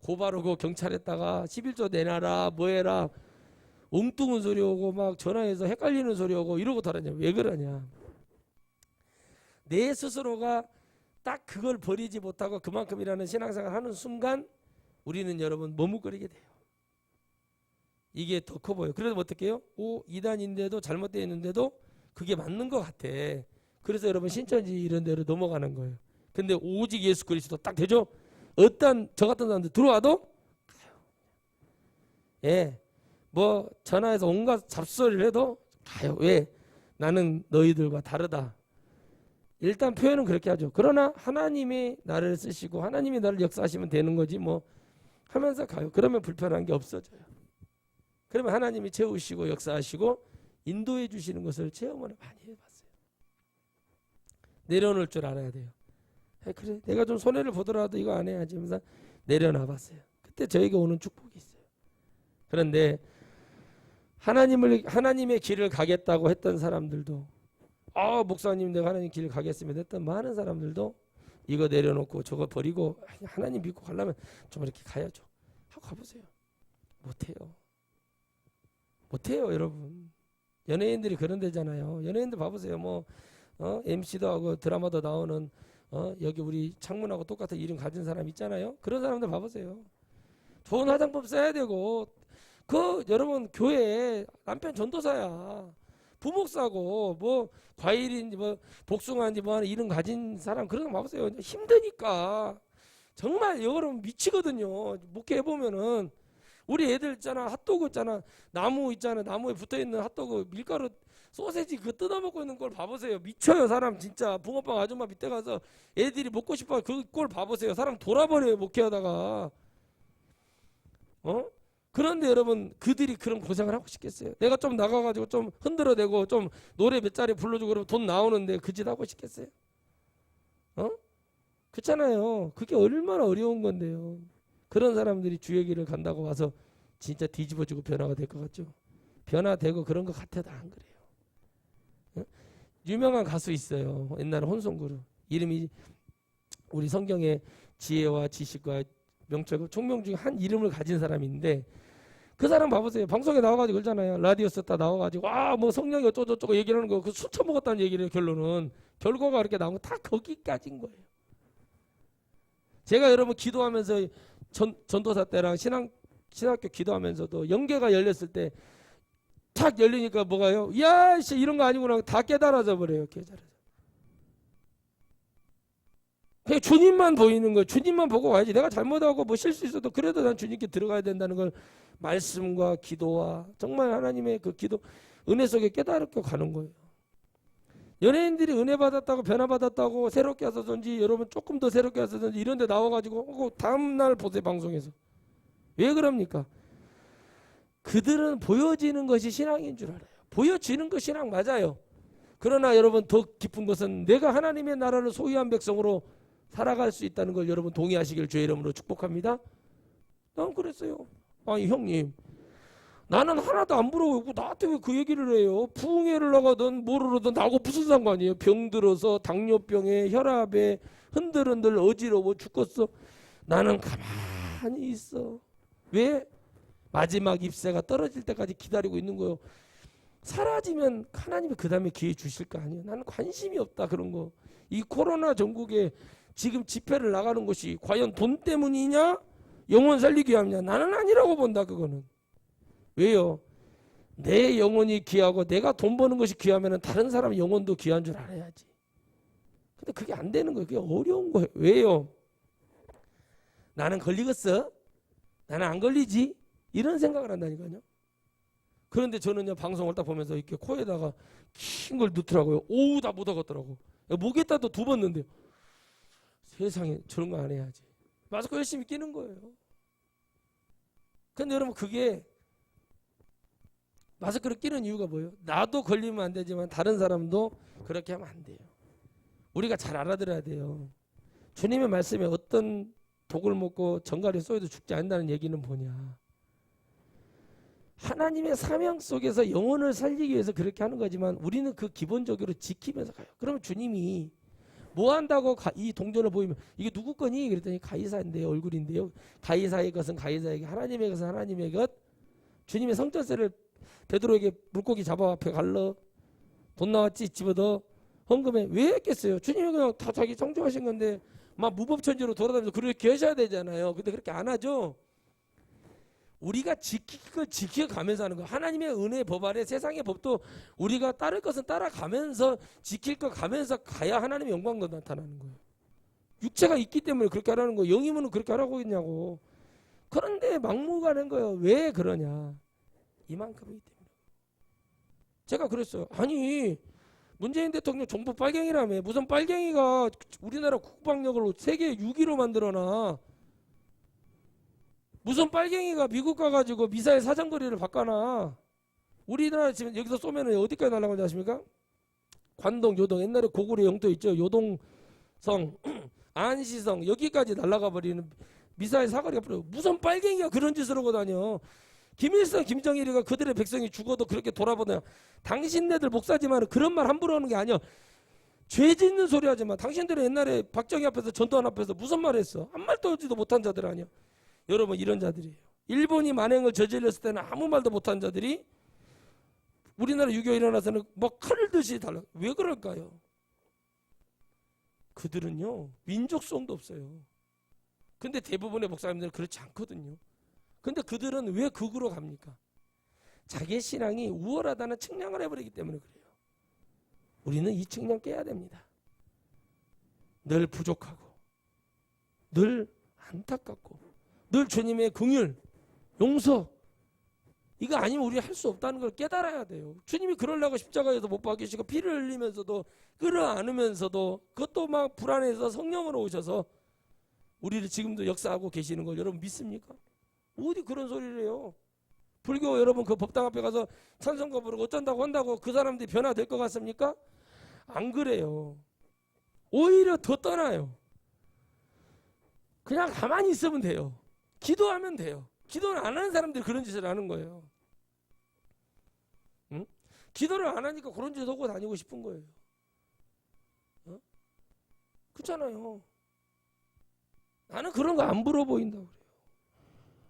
고발하고 경찰에다가 11조 내놔라 뭐해라 엉뚱한 소리 오고 막 전화해서 헷갈리는 소리 오고 이러고 다르냐. 왜 그러냐. 내 스스로가 딱 그걸 버리지 못하고 그만큼이라는 신앙생활을 하는 순간 우리는 여러분 머뭇거리게 돼요. 이게 더 커 보여요. 그래서 어떻게 해요? 이단인데도 잘못되어 있는데도 그게 맞는 것 같아. 그래서 여러분 신천지 이런 데로 넘어가는 거예요. 근데 오직 예수 그리스도 딱 되죠? 어떤 저 같은 사람들 들어와도 가요. 예, 뭐 전화해서 온갖 잡소리를 해도 가요. 왜? 나는 너희들과 다르다. 일단 표현은 그렇게 하죠. 그러나 하나님이 나를 쓰시고 하나님이 나를 역사하시면 되는 거지 뭐 하면서 가요. 그러면 불편한 게 없어져요. 그러면 하나님이 채우시고 역사하시고 인도해 주시는 것을 체험을 많이 해봤어요. 내려놓을 줄 알아야 돼요. 그래 내가 좀 손해를 보더라도 이거 안 해야지 하면서 내려놔 봤어요. 그때 저에게 오는 축복이 있어요. 그런데 하나님의 길을 가겠다고 했던 사람들도 목사님 내가 하나님 길을 가겠습니다 했던 많은 사람들도 이거 내려놓고 저거 버리고 하나님 믿고 가려면 좀 이렇게 가야죠 하고 가보세요. 못해요 여러분. 연예인들이 그런 데잖아요. 연예인들 봐보세요. 뭐 MC도 하고 드라마도 나오는 여기 우리 창문하고 똑같은 이름 가진 사람 있잖아요. 그런 사람들 봐보세요. 좋은 화장품 써야 되고 여러분 교회에 남편 전도사야. 부목사고 뭐 과일인지 뭐 복숭아인지 뭐 하는 이름 가진 사람 그런 거 봐보세요. 힘드니까 정말 여러분 미치거든요. 목회해 보면은 우리 애들 있잖아 핫도그 있잖아 나무에 붙어있는 핫도그 밀가루 소세지 그거 뜯어먹고 있는 걸 봐보세요. 미쳐요 사람 진짜. 붕어빵 아줌마 밑에 가서 애들이 먹고 싶어 그 꼴 봐보세요. 사람 돌아버려요 목회하다가. 그런데 여러분 그들이 그런 고생을 하고 싶겠어요? 내가 좀 나가가지고 좀 흔들어대고 좀 노래 몇 자리 불러주고 그러면 돈 나오는데 그 짓 하고 싶겠어요? 그렇잖아요. 그게 얼마나 어려운 건데요. 그런 사람들이 주의 길을 간다고 와서 진짜 뒤집어지고 변화가 될 것 같죠? 변화되고 그런 것 같아도 안 그래요. 유명한 가수 있어요. 옛날에 혼성그룹. 이름이 우리 성경의 지혜와 지식과 명철과 총명 중에 한 이름을 가진 사람이 있는데 그 사람 봐보세요. 방송에 나와가지고 그러잖아요. 라디오 썼다 나와가지고 뭐 성령이 어쩌고저쩌고 얘기를 하는 거 그 술 처먹었다는 얘기를 결론은 결과가 그렇게 나온 거 다 거기까지인 거예요. 제가 여러분 기도하면서 전도사 때랑 신학교 기도하면서도 영계가 열렸을 때 탁 열리니까 뭐가요? 야, 이런 거 아니구나. 다 깨달아져 버려요. 깨달아져. 그냥 주님만 보이는 거예요. 주님만 보고 와야지. 내가 잘못하고 뭐 실수 있어도 그래도 난 주님께 들어가야 된다는 걸 말씀과 기도와 정말 하나님의 그 기도 은혜 속에 깨달고 가는 거예요. 연예인들이 은혜 받았다고 변화 받았다고 새롭게 하서든지 여러분 조금 더 새롭게 하서든지 이런 데 나와가지고 다음날 보세요 방송에서. 왜 그럽니까? 그들은 보여지는 것이 신앙인 줄 알아요. 보여지는 것 신앙 맞아요. 그러나 여러분 더 깊은 것은 내가 하나님의 나라를 소유한 백성으로 살아갈 수 있다는 걸 여러분 동의하시길 주의 이름으로 축복합니다. 난 그랬어요. 아니 형님 나는 하나도 안 부러워요. 나한테 왜 그 얘기를 해요? 부흥회를 나가든 뭐를 하든 나하고 무슨 상관이에요? 병들어서 당뇨병에 혈압에 흔들흔들 어지러워 죽겠어. 나는 가만히 있어. 왜? 마지막 잎새가 떨어질 때까지 기다리고 있는 거예요. 사라지면 하나님이 그 다음에 기회 주실 거 아니에요. 나는 관심이 없다 그런 거. 이 코로나 전국에 지금 집회를 나가는 것이 과연 돈 때문이냐 영혼 살리기 위함이냐 나는 아니라고 본다 그거는. 왜요? 내 영혼이 귀하고 내가 돈 버는 것이 귀하면 다른 사람 영혼도 귀한 줄 알아야지. 근데 그게 안 되는 거예요. 그게 어려운 거예요. 왜요? 나는 걸리겠어? 나는 안 걸리지? 이런 생각을 한다니까요. 그런데 저는요 방송을 딱 보면서 이렇게 코에다가 긴 걸 넣더라고요. 오우 다 묻어갔더라고. 목에다도 두 번 넣는데요. 세상에 저런 거 안 해야지. 마스크 열심히 끼는 거예요. 근데 여러분 그게 마스크를 끼는 이유가 뭐예요? 나도 걸리면 안 되지만 다른 사람도 그렇게 하면 안 돼요. 우리가 잘 알아들어야 돼요. 주님의 말씀에 어떤 독을 먹고 정갈이 쏘여도 죽지 않는다는 얘기는 뭐냐. 하나님의 사명 속에서 영혼을 살리기 위해서 그렇게 하는 거지만 우리는 그 기본적으로 지키면서 가요. 그러면 주님이 뭐 한다고 이 동전을 보이면 이게 누구 거니? 그랬더니 가이사인데요. 얼굴인데요. 가이사의 것은 가이사에게 하나님의 것은 하나님의 것. 주님의 성전세를 베드로에게 물고기 잡아 앞에 갈러 돈 나왔지 집어넣어 헌금해. 왜 했겠어요? 주님이 그냥 다 자기 성정하신 건데 막 무법천지로 돌아다니면서 그렇게 하셔야 되잖아요. 근데 그렇게 안 하죠. 우리가 지킬 걸 지켜가면서 하는 거. 하나님의 은혜 법 아래 세상의 법도 우리가 따를 것은 따라가면서 지킬 거 가면서 가야 하나님의 영광도 나타나는 거예요. 육체가 있기 때문에 그렇게 하라는 거예요. 영이면 그렇게 하라고 했냐고. 그런데 막무가내인 거예요. 왜 그러냐. 이만큼이기 때문에. 제가 그랬어요. 아니 문재인 대통령 정부 빨갱이라며. 무슨 빨갱이가 우리나라 국방력을 세계 6위로 만들어놔. 무슨 빨갱이가 미국 가가지고 미사일 사정거리를 바꿔놔. 우리나라 지금 여기서 쏘면은 어디까지 날아가는지 아십니까? 관동, 요동, 옛날에 고구려 영토 있죠. 요동성, 안시성 여기까지 날아가 버리는 미사일 사거리가 뿌려. 무슨 빨갱이가 그런 짓을 하고 다녀. 김일성, 김정일이가 그들의 백성이 죽어도 그렇게 돌아보냐. 당신네들 목사지만 그런 말 함부로 하는 게 아니야. 죄 짓는 소리 하지 마. 당신들은 옛날에 박정희 앞에서 전두환 앞에서 무슨 말 했어? 한 말도 하지도 못한 자들 아니야. 여러분 이런 자들이에요. 일본이 만행을 저질렀을 때는 아무 말도 못한 자들이 우리나라 6.25 일어나서는 막 칼을 듯이 달라. 왜 그럴까요? 그들은요 민족성도 없어요. 근데 대부분의 목사님들은 그렇지 않거든요. 근데 그들은 왜 극으로 갑니까? 자기의 신앙이 우월하다는 측량을 해버리기 때문에 그래요. 우리는 이 측량 깨야 됩니다. 늘 부족하고 늘 안타깝고 늘 주님의 긍휼, 용서 이거 아니면 우리 할 수 없다는 걸 깨달아야 돼요. 주님이 그러려고 십자가에서 못 박히시고 피를 흘리면서도 끌어안으면서도 그것도 막 불안해서 성령으로 오셔서 우리를 지금도 역사하고 계시는 걸 여러분 믿습니까? 어디 그런 소리를 해요. 불교 여러분 그 법당 앞에 가서 찬송가 부르고 어쩐다고 한다고 그 사람들이 변화될 것 같습니까? 안 그래요. 오히려 더 떠나요. 그냥 가만히 있으면 돼요. 기도하면 돼요. 기도를 안 하는 사람들이 그런 짓을 하는 거예요. 응? 기도를 안 하니까 그런 짓을 하고 다니고 싶은 거예요. 그렇잖아요. 나는 그런 거 안 부러워 보인다고 그래요.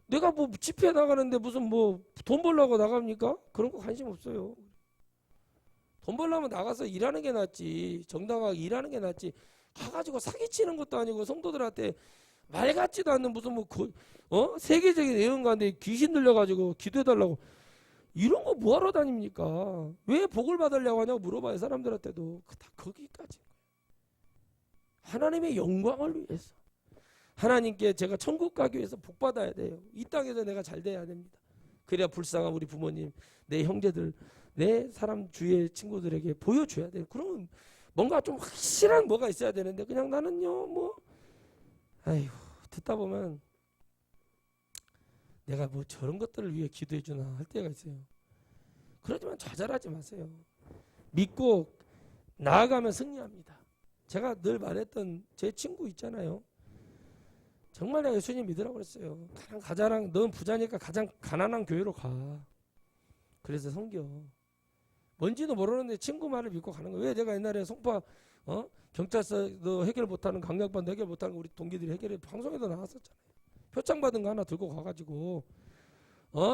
내가 뭐 집회 나가는데 무슨 뭐 돈 벌려고 나갑니까? 그런 거 관심 없어요. 돈 벌려면 나가서 일하는 게 낫지. 정당하게 일하는 게 낫지. 가가지고 사기치는 것도 아니고 성도들한테 말 같지도 않는 무슨 뭐 세계적인 예언가인데 귀신 들려가지고 기도해달라고 이런 거 뭐하러 다닙니까? 왜 복을 받으려고 하냐고 물어봐요. 사람들한테도. 다 거기까지. 하나님의 영광을 위해서. 하나님께 제가 천국 가기 위해서 복 받아야 돼요. 이 땅에서 내가 잘 돼야 됩니다. 그래야 불쌍한 우리 부모님, 내 형제들, 내 사람 주위의 친구들에게 보여줘야 돼요. 그러면 뭔가 좀 확실한 뭐가 있어야 되는데 그냥 나는요 뭐 아이고 듣다 보면 내가 뭐 저런 것들을 위해 기도해 주나 할 때가 있어요. 그러지만 좌절하지 마세요. 믿고 나아가면 승리합니다. 제가 늘 말했던 제 친구 있잖아요. 정말 내가 예수님 믿으라고 그랬어요. 가장 넌 부자니까 가장 가난한 교회로 가. 그래서 섬겨. 뭔지도 모르는데 친구 말을 믿고 가는 거예요. 왜 내가 옛날에 송파 경찰서도 해결 못하는 강력반도 해결 못하는 거 우리 동기들이 해결해 방송에도 나왔었잖아요. 표창 받은 거 하나 들고 가가지고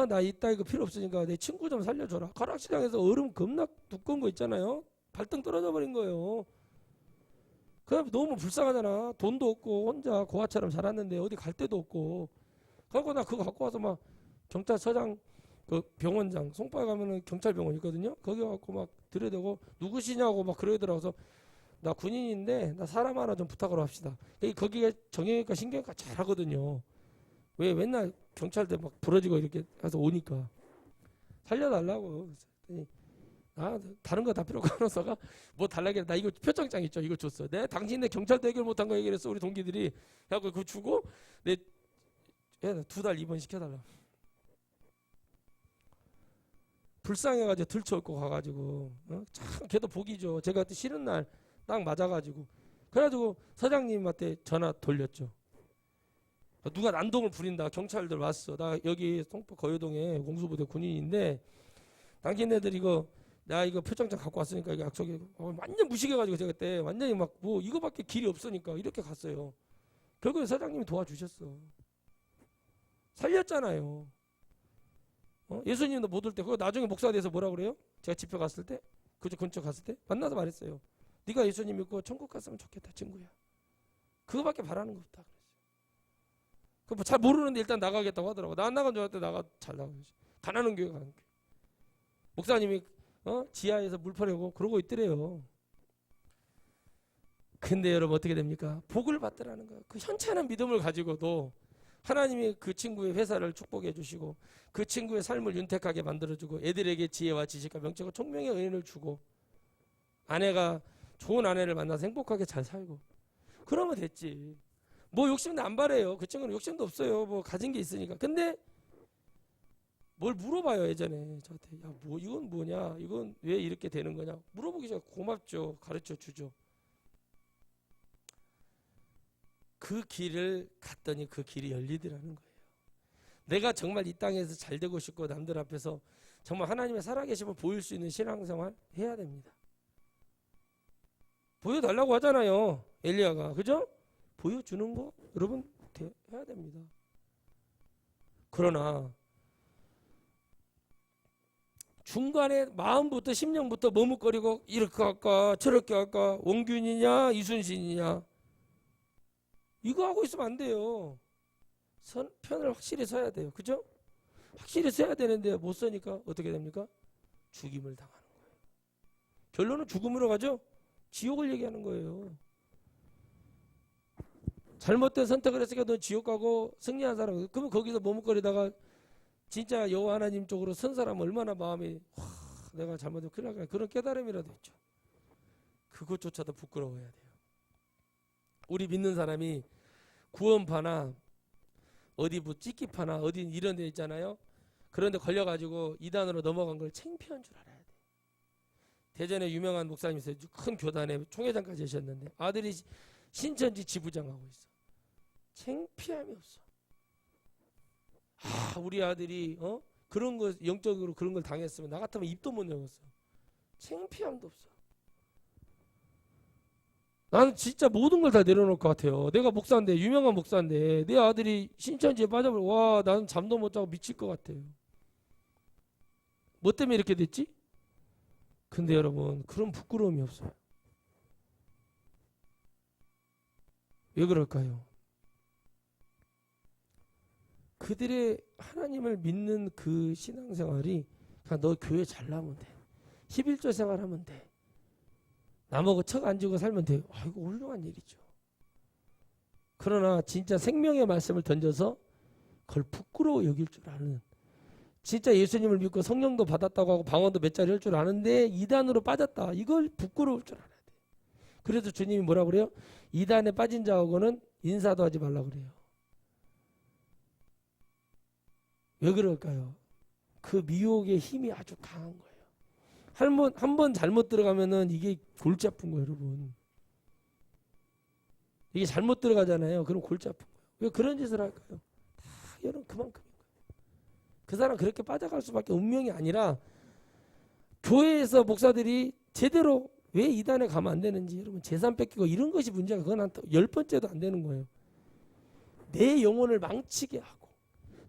나 이따 이거 필요 없으니까 내 친구 좀 살려줘라. 가락시장에서 얼음 겁나 두꺼운 거 있잖아요. 발등 떨어져 버린 거예요. 그럼 너무 불쌍하잖아. 돈도 없고 혼자 고아처럼 자랐는데 어디 갈 데도 없고. 그래서 나 그거 갖고 와서 막 경찰서장 그 병원장 송파에 가면은 경찰병원 있거든요. 거기 갖고 막 들여대고 누구시냐고 막 그러더라고서 나 군인인데 나 사람 하나 좀 부탁을 합시다. 거기에 정형외과 신경외과 잘하거든요. 왜 맨날 경찰대 막 부러지고 이렇게 해서 오니까 살려달라고. 다른 거 다 필요 없어가 뭐 달라게 나 이거 표창장 있죠. 이거 줬어. 내 당신네 경찰대 해결 못한 거 얘기했어. 우리 동기들이 하고 그거 주고 내 2달 입원 시켜달라. 불쌍해가지고 들쳐갖고 가가지고 참 걔도 복이죠. 제가 그때 쉬는 날 딱 맞아가지고 그래가지고 서장님한테 전화 돌렸죠. 누가 난동을 부린다. 경찰들 왔어. 나 여기 송파 거여동에 공수부대 군인인데 당신네들 나 이거 표창장 갖고 왔으니까 이거 약속해. 완전 무식해가지고 제가 그때 완전히 막 뭐 이거밖에 길이 없으니까 이렇게 갔어요. 결국에 사장님이 도와주셨어. 살렸잖아요. 예수님도 못 올 때 그거 나중에 목사가 돼서 뭐라 그래요? 제가 집회 갔을 때 그저 근처 갔을 때 만나서 말했어요. 네가 예수님 믿고 천국 갔으면 좋겠다 친구야. 그거밖에 바라는 거 없다 그랬어요. 그 잘 모르는데 일단 나가겠다고 하더라고. 나 안 나간 줄 알았더니 나가 잘 나가야지. 가난한 교회 가는 교회. 목사님이 지하에서 물 퍼내고 그러고 있더래요. 근데 여러분 어떻게 됩니까? 복을 받더라는 거예요. 그 현찮은 믿음을 가지고도 하나님이 그 친구의 회사를 축복해 주시고 그 친구의 삶을 윤택하게 만들어주고 애들에게 지혜와 지식과 명철과 총명의 은혜를 주고 아내가 좋은 아내를 만나서 행복하게 잘 살고 그러면 됐지. 뭐 욕심도 안 바래요. 그 친구는 욕심도 없어요. 뭐 가진 게 있으니까. 근데 뭘 물어봐요. 예전에 저한테 야 뭐 이건 뭐냐, 이건 왜 이렇게 되는 거냐 물어보기 전에 고맙죠. 가르쳐 주죠. 그 길을 갔더니 그 길이 열리더라는 거예요. 내가 정말 이 땅에서 잘 되고 싶고 남들 앞에서 정말 하나님의 살아계심을 보일 수 있는 신앙생활 해야 됩니다. 보여달라고 하잖아요. 엘리야가. 그죠? 보여주는 거 여러분 해야 됩니다. 그러나 중간에 마음부터 심령부터 머뭇거리고 이렇게 할까 저렇게 할까 원균이냐 이순신이냐 이거 하고 있으면 안 돼요. 편을 확실히 서야 돼요. 그죠? 확실히 서야 되는데 못 서니까 어떻게 됩니까? 죽임을 당하는 거예요. 결론은 죽음으로 가죠? 지옥을 얘기하는 거예요. 잘못된 선택을 했으니까 넌 지옥 가고 승리한 사람, 그러면 거기서 머뭇거리다가 진짜 여호와 하나님 쪽으로 선 사람은 얼마나 마음이 내가 잘못하면 큰일 날까 그런 깨달음이라도 있죠. 그것조차도 부끄러워야 돼요. 우리 믿는 사람이 구원파나 어디 뭐 찌끼파나 어디 이런 데 있잖아요. 그런데 걸려가지고 이단으로 넘어간 걸 창피한 줄 알아야 돼. 대전에 유명한 목사님 있어요. 큰 교단에 총회장까지 하셨는데 아들이 신천지 지부장하고 있어. 창피함이 없어. 우리 아들이 그런 거 영적으로 그런 걸 당했으면 나 같으면 입도 못 열었어. 창피함도 없어. 나는 진짜 모든 걸 다 내려놓을 것 같아요. 내가 목사인데 유명한 목사인데 내 아들이 신천지에 빠져버려. 와 나는 잠도 못 자고 미칠 것 같아요. 뭐 때문에 이렇게 됐지? 근데 여러분 그런 부끄러움이 없어요. 왜 그럴까요? 그들의 하나님을 믿는 그 신앙생활이 그냥 너 교회 잘 나오면 돼. 11조 생활하면 돼. 나보고 척 안 지고 살면 돼요. 이거 훌륭한 일이죠. 그러나 진짜 생명의 말씀을 던져서 그걸 부끄러워 여길 줄 아는 진짜 예수님을 믿고 성령도 받았다고 하고 방언도 몇 자리 할 줄 아는데 이단으로 빠졌다. 이걸 부끄러울 줄 알아야 돼. 그래서 주님이 뭐라고 그래요? 이단에 빠진 자하고는 인사도 하지 말라고 그래요. 왜 그럴까요? 그 미혹의 힘이 아주 강한 거예요. 한 번 잘못 들어가면은 이게 골치 아픈 거예요, 여러분. 이게 잘못 들어가잖아요. 그럼 골치 아픈 거예요. 왜 그런 짓을 할까요? 다 여러분 그만큼인 거예요. 그 사람 그렇게 빠져갈 수밖에 운명이 아니라 교회에서 목사들이 제대로 왜 이단에 가면 안 되는지 여러분 재산 뺏기고 이런 것이 문제가 그건 한 10번째도 안 되는 거예요. 내 영혼을 망치게 하고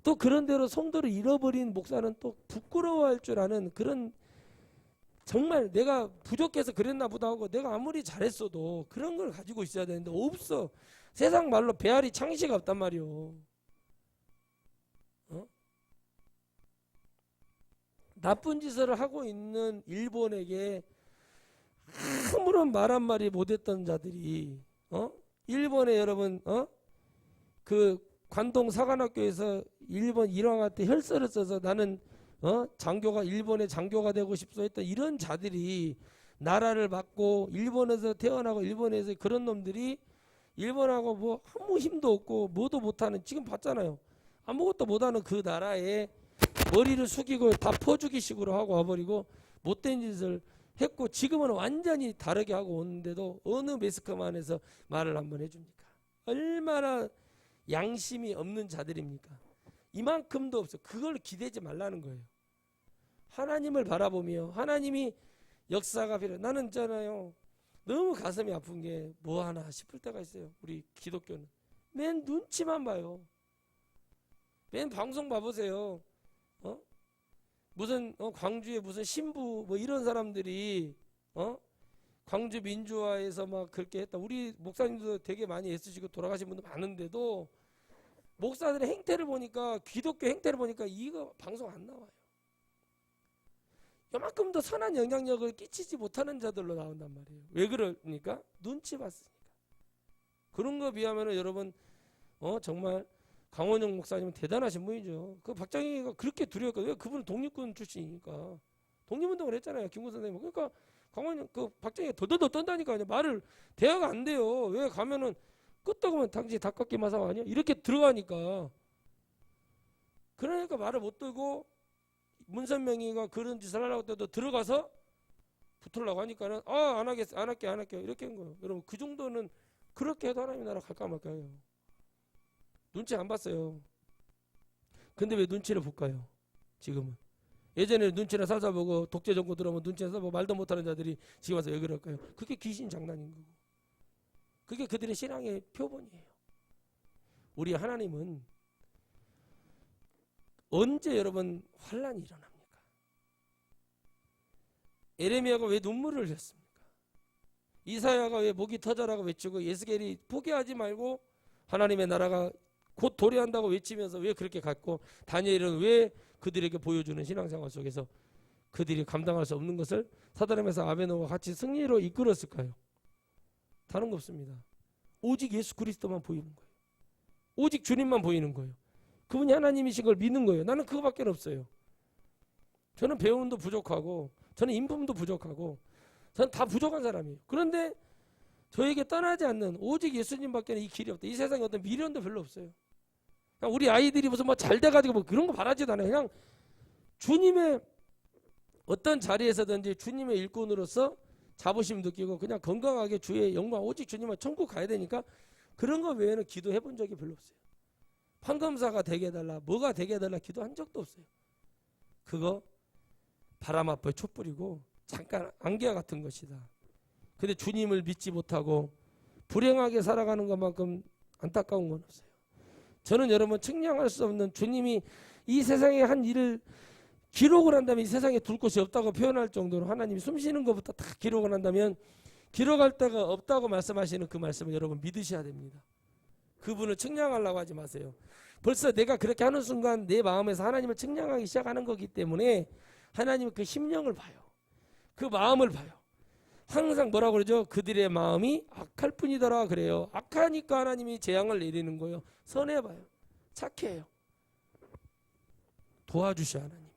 또 그런 대로 성도를 잃어버린 목사는 또 부끄러워할 줄 아는 그런 정말 내가 부족해서 그랬나 보다 하고 내가 아무리 잘했어도 그런 걸 가지고 있어야 되는데 없어. 세상 말로 배알이 창시가 없단 말이요. 나쁜 짓을 하고 있는 일본에게 아무런 말 한마디 못했던 자들이 일본에 여러분 그 관동 사관학교에서 일본 일왕한테 혈서를 써서 나는 장교가 일본의 장교가 되고 싶소 했던 이런 자들이 나라를 맡고 일본에서 태어나고 일본에서 그런 놈들이 일본하고 뭐 아무 힘도 없고 뭐도 못하는 지금 봤잖아요. 아무것도 못하는 그 나라에 머리를 숙이고 다 퍼주기 식으로 하고 와버리고 못된 짓을 했고 지금은 완전히 다르게 하고 오는데도 어느 매스컴안에서 말을 한번 해줍니까? 얼마나 양심이 없는 자들입니까? 이만큼도 없어. 그걸 기대지 말라는 거예요. 하나님을 바라보며 하나님이 역사가 필요해. 나는 있잖아요. 너무 가슴이 아픈 게 뭐 하나 싶을 때가 있어요. 우리 기독교는. 맨 눈치만 봐요. 맨 방송 봐보세요. 무슨 광주에 무슨 신부 뭐 이런 사람들이 광주 민주화에서 막 그렇게 했다. 우리 목사님도 되게 많이 애쓰시고 돌아가신 분도 많은데도 목사들의 행태를 보니까 기독교 행태를 보니까 이거 방송 안 나와요. 요만큼 더 선한 영향력을 끼치지 못하는 자들로 나온단 말이에요. 왜 그러니까? 눈치 봤으니까. 그런 거 비하면은 여러분 정말 강원영 목사님은 대단하신 분이죠. 그 박정희가 그렇게 두려웠거든요. 그분은 독립군 출신이니까 독립운동을 했잖아요. 김구 선생님. 그러니까 가만히 그 박정희가 덜덜덜 떤다니까요. 말을 대화가 안 돼요. 왜 가면은 끄떡하면 당신 닭깎이 마상 아니야? 이렇게 들어가니까. 그러니까 말을 못 들고 문선명이가 그런 짓을 하려고 때도 들어가서 붙으려고 하니까는 안 하겠어, 안 할게 이렇게 한 거예요. 여러분 그 정도는 그렇게 해도 하나님 나라 갈까 말까요? 눈치 안 봤어요. 근데 왜 눈치를 볼까요? 지금은. 예전에 눈치나 살살보고 독재 정권 들어오면 눈치나 살살보고 말도 못하는 자들이 지금 와서 왜 그럴까요? 그게 귀신 장난인 거고. 그게 그들의 신앙의 표본이에요. 우리 하나님은 언제 여러분 환란이 일어납니까? 에레미야가 왜 눈물을 흘렸습니까? 이사야가 왜 목이 터져라고 외치고 예스겔이 포기하지 말고 하나님의 나라가 곧 도래한다고 외치면서 왜 그렇게 갔고 다니엘은 왜 그들에게 보여주는 신앙생활 속에서 그들이 감당할 수 없는 것을 사드락메삭 아베노와 같이 승리로 이끌었을까요? 다른 거 없습니다. 오직 예수 그리스도만 보이는 거예요. 오직 주님만 보이는 거예요. 그분이 하나님이신 걸 믿는 거예요. 나는 그거밖에 없어요. 저는 배움도 부족하고 저는 인품도 부족하고 저는 다 부족한 사람이에요. 그런데 저에게 떠나지 않는 오직 예수님밖에 이 길이 없다. 이 세상에 어떤 미련도 별로 없어요. 그냥 우리 아이들이 무슨 뭐 잘 돼가지고 뭐 그런 거 바라지도 않아요. 그냥 주님의 어떤 자리에서든지 주님의 일꾼으로서 자부심 느끼고 그냥 건강하게 주의 영광 오직 주님만 천국 가야 되니까 그런 거 외에는 기도해 본 적이 별로 없어요. 판검사가 되게 해달라 뭐가 되게 해달라 기도한 적도 없어요. 그거 바람 앞에 촛불이고 잠깐 안개와 같은 것이다. 근데 주님을 믿지 못하고 불행하게 살아가는 것만큼 안타까운 건 없어요. 저는 여러분 측량할 수 없는 주님이 이 세상에 한 일을 기록을 한다면 이 세상에 둘 곳이 없다고 표현할 정도로 하나님이 숨쉬는 것부터 다 기록을 한다면 기록할 데가 없다고 말씀하시는 그 말씀을 여러분 믿으셔야 됩니다. 그분을 측량하려고 하지 마세요. 벌써 내가 그렇게 하는 순간 내 마음에서 하나님을 측량하기 시작하는 거기 때문에 하나님은 그 심령을 봐요. 그 마음을 봐요. 항상 뭐라고 그러죠? 그들의 마음이 악할 뿐이더라 그래요. 악하니까 하나님이 재앙을 내리는 거예요. 선해봐요. 착해요. 도와주셔 하나님이요.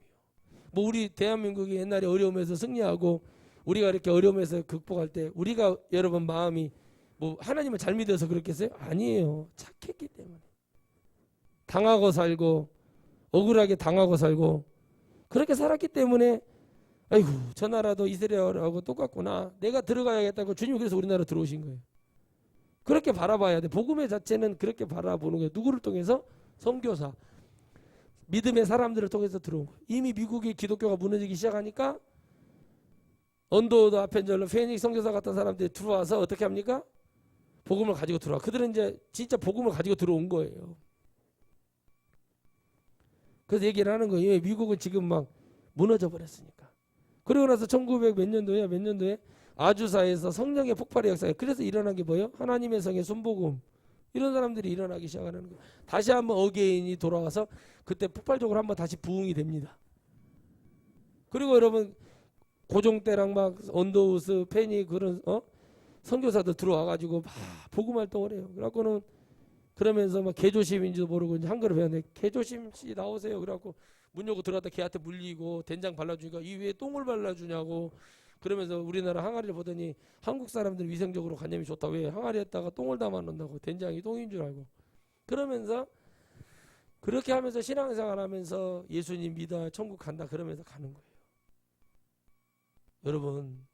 뭐 우리 대한민국이 옛날에 어려움에서 승리하고 우리가 이렇게 어려움에서 극복할 때 우리가 여러분 마음이 뭐 하나님을 잘 믿어서 그렇겠어요? 아니에요. 착했기 때문에. 당하고 살고 억울하게 당하고 살고 그렇게 살았기 때문에 아이고 저 나라도 이스라엘하고 똑같구나. 내가 들어가야겠다고 주님이 그래서 우리나라 들어오신 거예요. 그렇게 바라봐야 돼. 복음의 자체는 그렇게 바라보는 거예요. 누구를 통해서? 선교사. 믿음의 사람들을 통해서 들어온 거예요. 이미 미국의 기독교가 무너지기 시작하니까 언더우드 아펜젤러 페닉스 선교사 같은 사람들이 들어와서 어떻게 합니까? 복음을 가지고 들어와. 그들은 이제 진짜 복음을 가지고 들어온 거예요. 그래서 얘기를 하는 거예요. 미국은 지금 막 무너져 버렸으니까. 그리고 나서 1900 몇 년도에 아주사에서 성령의 폭발의 역사가 그래서 일어난 게 뭐예요? 하나님의 성의 순복음. 이런 사람들이 일어나기 시작하는 거예요. 다시 한번 어게인이 돌아와서 그때 폭발적으로 한번 다시 부흥이 됩니다. 그리고 여러분 고종 때랑 막 언더우스, 페니 그런 선교사들 들어와가지고 막 복음 활동을 해요. 그래갖고는 그러면서 막 개조심인지도 모르고 이제 한글을 배웠는데 개조심 씨 나오세요. 그래갖고 문 열고 들어갔다 걔한테 물리고 된장 발라주니까 이 위에 똥을 발라주냐고 그러면서 우리나라 항아리를 보더니 한국 사람들 위생적으로 간염이 좋다. 왜? 항아리에다가 똥을 담아 놓는다고. 된장이 똥인 줄 알고. 그러면서 그렇게 하면서 신앙생활 하면서 예수님 믿어 천국 간다 그러면서 가는 거예요. 여러분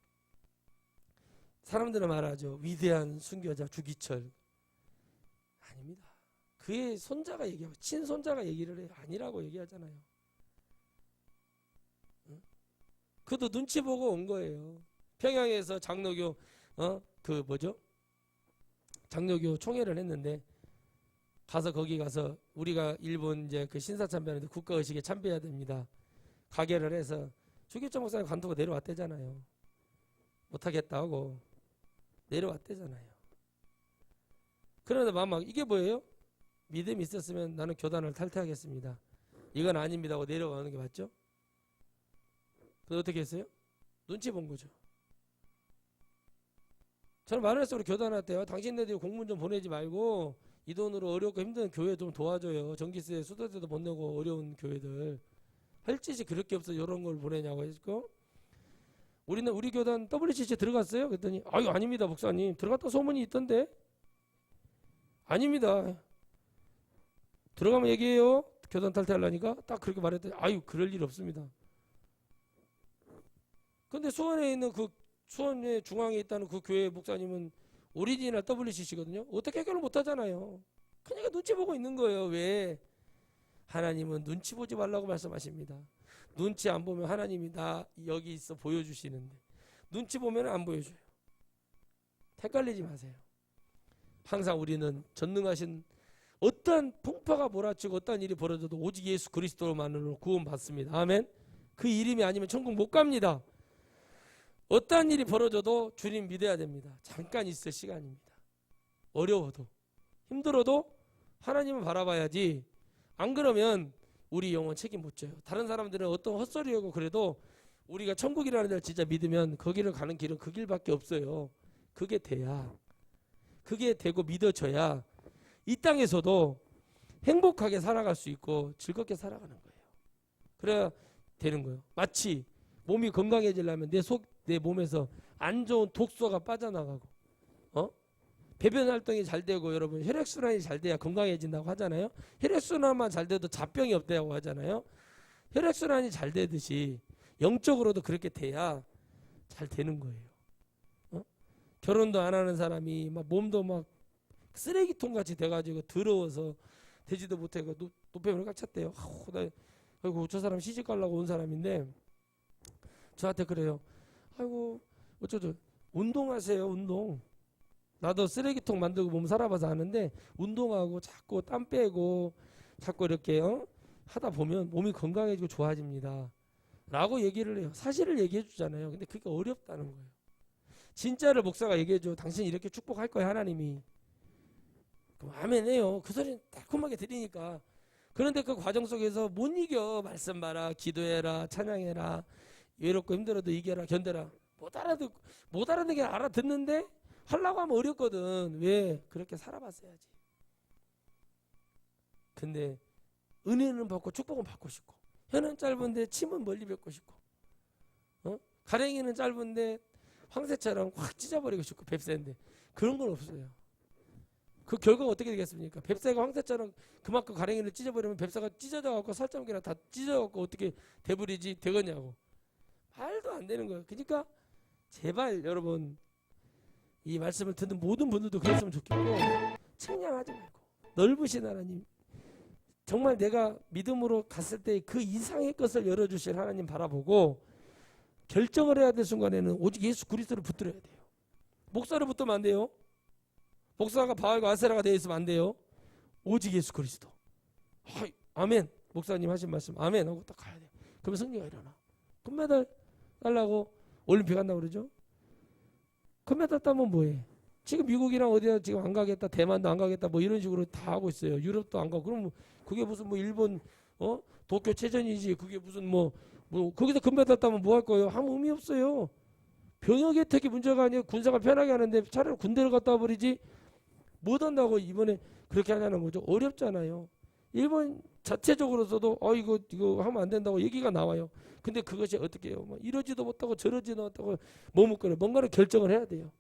사람들은 말하죠. 위대한 순교자 주기철. 아닙니다. 그의 손자가 얘기하고 친손자가 얘기를 해요. 아니라고 얘기하잖아요. 그도 눈치 보고 온 거예요. 평양에서 장로교 장로교 총회를 했는데 가서 거기 가서 우리가 일본 이제 그 신사참배하는데 국가의식에 참배해야 됩니다. 가게를 해서 주기철 목사님 관두고 내려왔대잖아요. 못하겠다고 내려왔대잖아요. 그런데 막 이게 뭐예요? 믿음이 있었으면 나는 교단을 탈퇴하겠습니다. 이건 아닙니다 하고 내려가는 게 맞죠? 그래서 어떻게 했어요? 눈치 본 거죠. 저는 말을 했어요. 우리 교단한테요. 당신네들이 공문 좀 보내지 말고 이 돈으로 어렵고 힘든 교회 좀 도와줘요. 전기세 수도세도 못 내고 어려운 교회들. 할 짓이 그렇게 없어 이런 걸 보내냐고 했고 우리 교단 WCC 들어갔어요? 그랬더니 아유 아닙니다 목사님. 들어갔다 소문이 있던데. 아닙니다. 들어가면 얘기해요. 교단 탈퇴하려니까 딱 그렇게 말했더니 아유 그럴 일 없습니다. 근데 수원에 있는 수원의 중앙에 있다는 그 교회 목사님은 오리지널 WCC거든요. 어떻게 해결을 못 하잖아요. 그러니까 눈치 보고 있는 거예요. 왜? 하나님은 눈치 보지 말라고 말씀하십니다. 눈치 안 보면 하나님이 나 여기 있어 보여주시는데 눈치 보면 안 보여줘요. 헷갈리지 마세요. 항상 우리는 전능하신 어떠한 풍파가 몰아치고 어떠한 일이 벌어져도 오직 예수 그리스도만으로 구원받습니다. 아멘. 그 이름이 아니면 천국 못 갑니다. 어떠한 일이 벌어져도 주님 믿어야 됩니다. 잠깐 있을 시간입니다. 어려워도 힘들어도 하나님을 바라봐야지. 안 그러면 우리 영혼 책임 못 져요. 다른 사람들은 어떤 헛소리하고 그래도 우리가 천국이라는 데를 진짜 믿으면 거기를 가는 길은 그 길밖에 없어요. 그게 돼야, 그게 되고 믿어져야 이 땅에서도 행복하게 살아갈 수 있고 즐겁게 살아가는 거예요. 그래야 되는 거예요. 마치 몸이 건강해지려면 내 몸에서 안 좋은 독소가 빠져나가고 배변 활동이 잘 되고 여러분 혈액순환이 잘 돼야 건강해진다고 하잖아요. 혈액순환만 잘 돼도 잡병이 없다고 하잖아요. 혈액순환이 잘 되듯이 영적으로도 그렇게 돼야 잘 되는 거예요. 결혼도 안 하는 사람이 막 몸도 막 쓰레기통 같이 돼가지고 더러워서 되지도 못하고 노폐물을 꽉 찼대요. 아이고 저 사람 시집 가려고 온 사람인데 저한테 그래요. 아이고 어쩌죠. 운동하세요. 운동. 나도 쓰레기통 만들고 몸 살아봐서 아는데 운동하고 자꾸 땀 빼고 자꾸 이렇게 하다 보면 몸이 건강해지고 좋아집니다. 라고 얘기를 해요. 사실을 얘기해 주잖아요. 근데 그게 어렵다는 거예요. 진짜를 목사가 얘기해 줘. 당신이 이렇게 축복할 거야 하나님이. 그럼 아멘 해요. 그 소리는 달콤하게 들으니까. 그런데 그 과정 속에서 못 이겨. 말씀 봐라. 기도해라. 찬양해라. 외롭고 힘들어도 이겨라. 견뎌라. 못 알아듣게 알아듣는데 하려고 하면 어렵거든. 왜? 그렇게 살아봤어야지. 근데 은혜는 받고 축복은 받고 싶고 혀는 짧은데 침은 멀리 뱉고 싶고 가랭이는 짧은데 황새처럼 확 찢어버리고 싶고 뱁새인데 그런 건 없어요. 그 결과가 어떻게 되겠습니까? 뱁새가 황새처럼 그만큼 가랭이를 찢어버리면 뱁새가 찢어져갖고 살점기나 다 찢어져갖고 어떻게 되버리지 되겠냐고. 말도 안 되는 거예요. 그러니까 제발 여러분 이 말씀을 듣는 모든 분들도 그랬으면 좋겠고 측량하지 말고 넓으신 하나님 정말 내가 믿음으로 갔을 때 그 이상의 것을 열어주실 하나님 바라보고 결정을 해야 될 순간에는 오직 예수 그리스도를 붙들어야 돼요. 목사를 붙들면 안 돼요. 목사가 바알과 아세라가 되어 있으면 안 돼요. 오직 예수 그리스도. 아멘. 목사님 하신 말씀 아멘 하고 딱 가야 돼요. 그러면 승리가 일어나. 금메달 달라고 올림픽 간다고 그러죠. 금메달 따면 뭐해? 지금 미국이랑 어디야 지금 안 가겠다, 대만도 안 가겠다, 뭐 이런 식으로 다 하고 있어요. 유럽도 안 가고. 그럼 그게 무슨 뭐 일본 도쿄 체전이지. 그게 무슨 뭐 거기서 금메달 따면 뭐 할 거예요? 아무 의미 없어요. 병역 혜택이 문제가 아니에요. 군사가 편하게 하는데 차라리 군대를 갔다 와버리지. 못 한다고 이번에 그렇게 하냐는 거죠. 어렵잖아요. 일본 자체적으로서도 이거 하면 안 된다고 얘기가 나와요. 근데 그것이 어떻게 해요? 뭐 이러지도 못하고 저러지도 못하고 머뭇거려. 뭔가를 결정을 해야 돼요.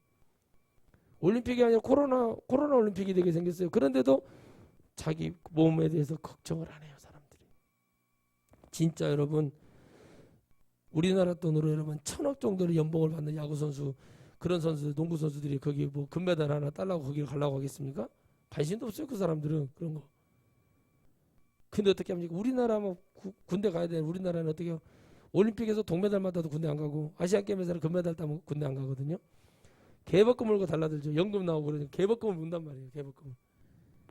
올림픽이 아니라 코로나 올림픽이 되게 생겼어요. 그런데도 자기 몸에 대해서 걱정을 안 해요, 사람들이. 진짜 여러분 우리나라 돈으로 여러분 1,000억 정도의 연봉을 받는 야구 선수 그런 선수, 농구 선수들이 거기 뭐 금메달 하나 딸라고 거기를 가려고 하겠습니까? 관심도 없어요, 그 사람들은 그런 거. 근데 어떻게 합니까? 우리나라 뭐 군대 가야 되는 우리나라는 어떻게 해요? 올림픽에서 동메달 받아도 군대 안 가고 아시안 게임에서는 금메달 따면 군대 안 가거든요. 개벌금 물고 달라들죠. 연금 나오고 그러니까 개벌금을 문단 말이에요. 개벌금.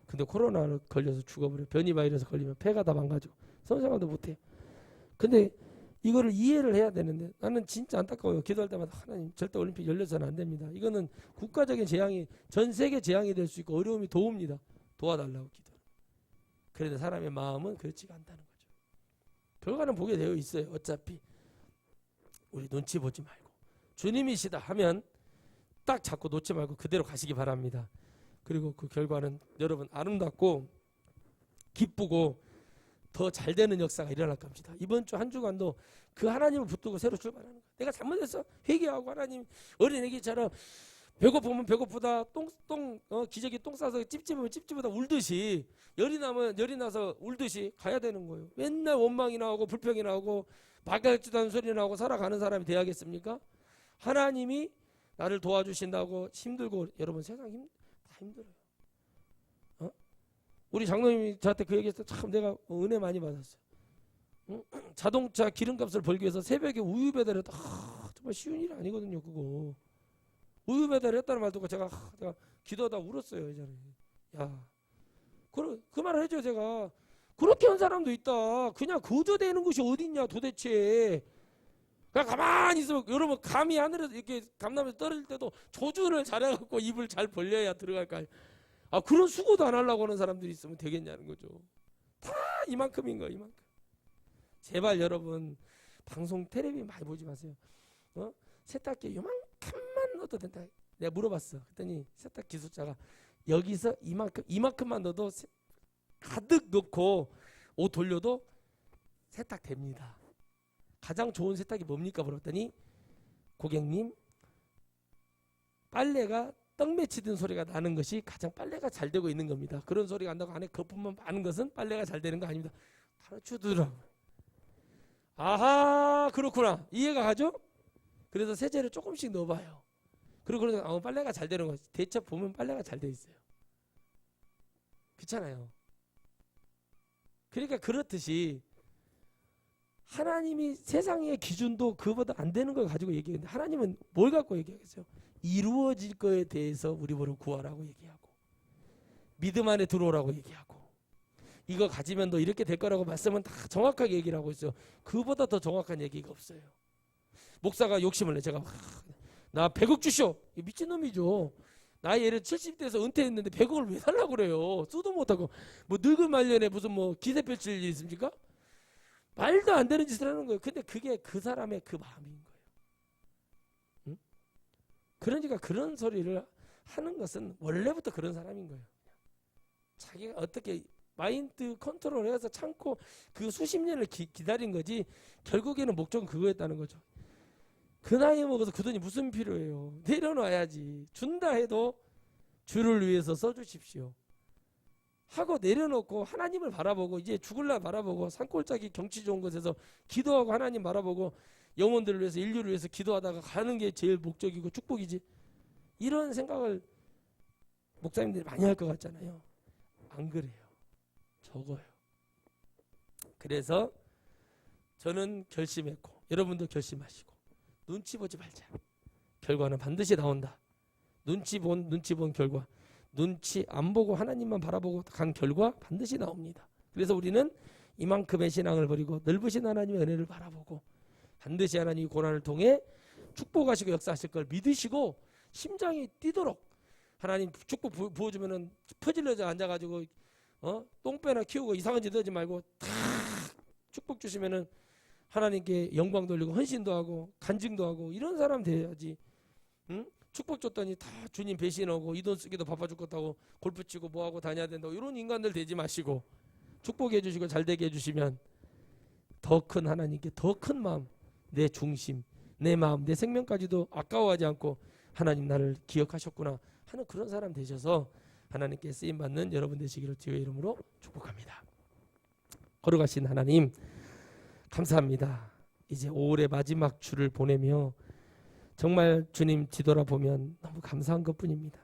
근데 코로나를 걸려서 죽어버려. 변이 바이러스 걸리면 폐가 다 망가져. 선생활도 못해. 근데 이거를 이해를 해야 되는데 나는 진짜 안타까워요. 기도할 때마다 하나님 절대 올림픽 열려서는 안 됩니다. 이거는 국가적인 재앙이 전 세계 재앙이 될 수 있고 어려움이 도웁니다. 도와달라고 기도. 그런데 사람의 마음은 그렇지가 않다는 거죠. 결과는 보게 되어 있어요. 어차피 우리 눈치 보지 말고 주님이시다 하면 딱 잡고 놓지 말고 그대로 가시기 바랍니다. 그리고 그 결과는 여러분 아름답고 기쁘고 더 잘 되는 역사가 일어날 겁니다. 이번 주 한 주간도 그 하나님을 붙들고 새로 출발하는 거예요. 내가 잘못했어 회개하고 하나님 어린애기처럼 배고프면 배고프다 기저귀 똥 싸서 찝찝하면 찝찝하다 울듯이 열이 나면 열이 나서 울듯이 가야 되는 거예요. 맨날 원망이 나오고 불평이 나오고 막갈지도 않은 소리 나오고 살아가는 사람이 돼야겠습니까? 하나님이 나를 도와주신다고 힘들고 여러분 세상 다 힘들어요. 우리 장로님이 저한테 그 얘기했을 때 참 내가 은혜 많이 받았어요. 자동차 기름값을 벌기 위해서 새벽에 우유 배달했다. 정말 쉬운 일이 아니거든요. 그거 우유 배달했다는 말 듣고 제가 기도하다 울었어요. 예전에. 야, 그 말을 해줘. 제가 그렇게 한 사람도 있다. 그냥 거저대는 곳이 어딨냐 도대체. 그냥 가만히 있으면 여러분 감이 하늘에서 이렇게 감나무에서 떨어질 때도 조준을 잘해갖고 입을 잘 벌려야 들어갈 거 아니에요. 그런 수고도 안 하려고 하는 사람들이 있으면 되겠냐는 거죠. 다 이만큼인 거예요. 이만큼. 제발 여러분 방송 텔레비 많이 보지 마세요. 세탁기에 요만큼만 넣어도 된다. 내가 물어봤어. 그랬더니 세탁기 숫자가 여기서 이만큼만 넣어도 가득 넣고 옷 돌려도 세탁됩니다. 가장 좋은 세탁이 뭡니까? 물었더니 고객님 빨래가 떡 맺히던 소리가 나는 것이 가장 빨래가 잘 되고 있는 겁니다. 그런 소리가 안 나고 안에 거품만 많은 것은 빨래가 잘 되는 거 아닙니다. 가르쳐주더라고요. 아하 그렇구나. 이해가 가죠? 그래서 세제를 조금씩 넣어봐요. 그러고 빨래가 잘 되는 거 대체 보면 빨래가 잘 돼 있어요. 그렇잖아요. 그러니까 그렇듯이 하나님이 세상의 기준도 그보다 안 되는 걸 가지고 얘기하는데 하나님은 뭘 갖고 얘기하겠어요? 이루어질 거에 대해서 우리 보러 구하라고 얘기하고 믿음 안에 들어오라고 얘기하고 이거 가지면 너 이렇게 될 거라고 말씀은 다 정확하게 얘기를 하고 있어요. 그보다 더 정확한 얘기가 없어요. 목사가 욕심을 내. 제가 나 100억 주쇼. 미친놈이죠. 나이 예를 70대에서 은퇴했는데 100억을 왜 달라고 그래요. 쓰도 못하고 뭐 늙은 말년에 무슨 뭐 기세 펼칠 일이 있습니까? 말도 안 되는 짓을 하는 거예요. 근데 그게 그 사람의 그 마음인 거예요. 응? 그러니까 그런 소리를 하는 것은 원래부터 그런 사람인 거예요. 자기가 어떻게 마인드 컨트롤 해서 참고 그 수십 년을 기다린 거지 결국에는 목적은 그거였다는 거죠. 그 나이에 먹어서 그 돈이 무슨 필요해요. 내려놔야지. 준다 해도 주를 위해서 써주십시오. 하고 내려놓고 하나님을 바라보고 이제 죽을라 바라보고 산골짜기 경치 좋은 곳에서 기도하고 하나님 바라보고 영혼들을 위해서 인류를 위해서 기도하다가 가는 게 제일 목적이고 축복이지. 이런 생각을 목사님들이 많이 할 것 같잖아요. 안 그래요. 적어요. 그래서 저는 결심했고 여러분도 결심하시고 눈치 보지 말자. 결과는 반드시 나온다. 눈치 본 결과. 눈치 안 보고 하나님만 바라보고 간 결과 반드시 나옵니다. 그래서 우리는 이만큼의 신앙을 버리고 넓으신 하나님의 은혜를 바라보고 반드시 하나님이 고난을 통해 축복하시고 역사하실 걸 믿으시고 심장이 뛰도록 하나님 축복 부어주면은 퍼질러져 앉아가지고 똥배나 키우고 이상한 짓 하지 말고 다 축복 주시면은 하나님께 영광 돌리고 헌신도 하고 간증도 하고 이런 사람 돼야지. 응? 축복 줬더니 다 주님 배신하고 이 돈 쓰기도 바빠 죽겠다고 골프 치고 뭐하고 다녀야 된다고 이런 인간들 되지 마시고 축복해 주시고 잘되게 해주시면 더 큰 하나님께 더 큰 마음 내 중심 내 마음 내 생명까지도 아까워하지 않고 하나님 나를 기억하셨구나 하는 그런 사람 되셔서 하나님께 쓰임받는 여러분 되시기를 주의 이름으로 축복합니다. 거룩하신 하나님 감사합니다. 이제 5월의 마지막 주를 보내며 정말 주님 뒤돌아보면 너무 감사한 것뿐입니다.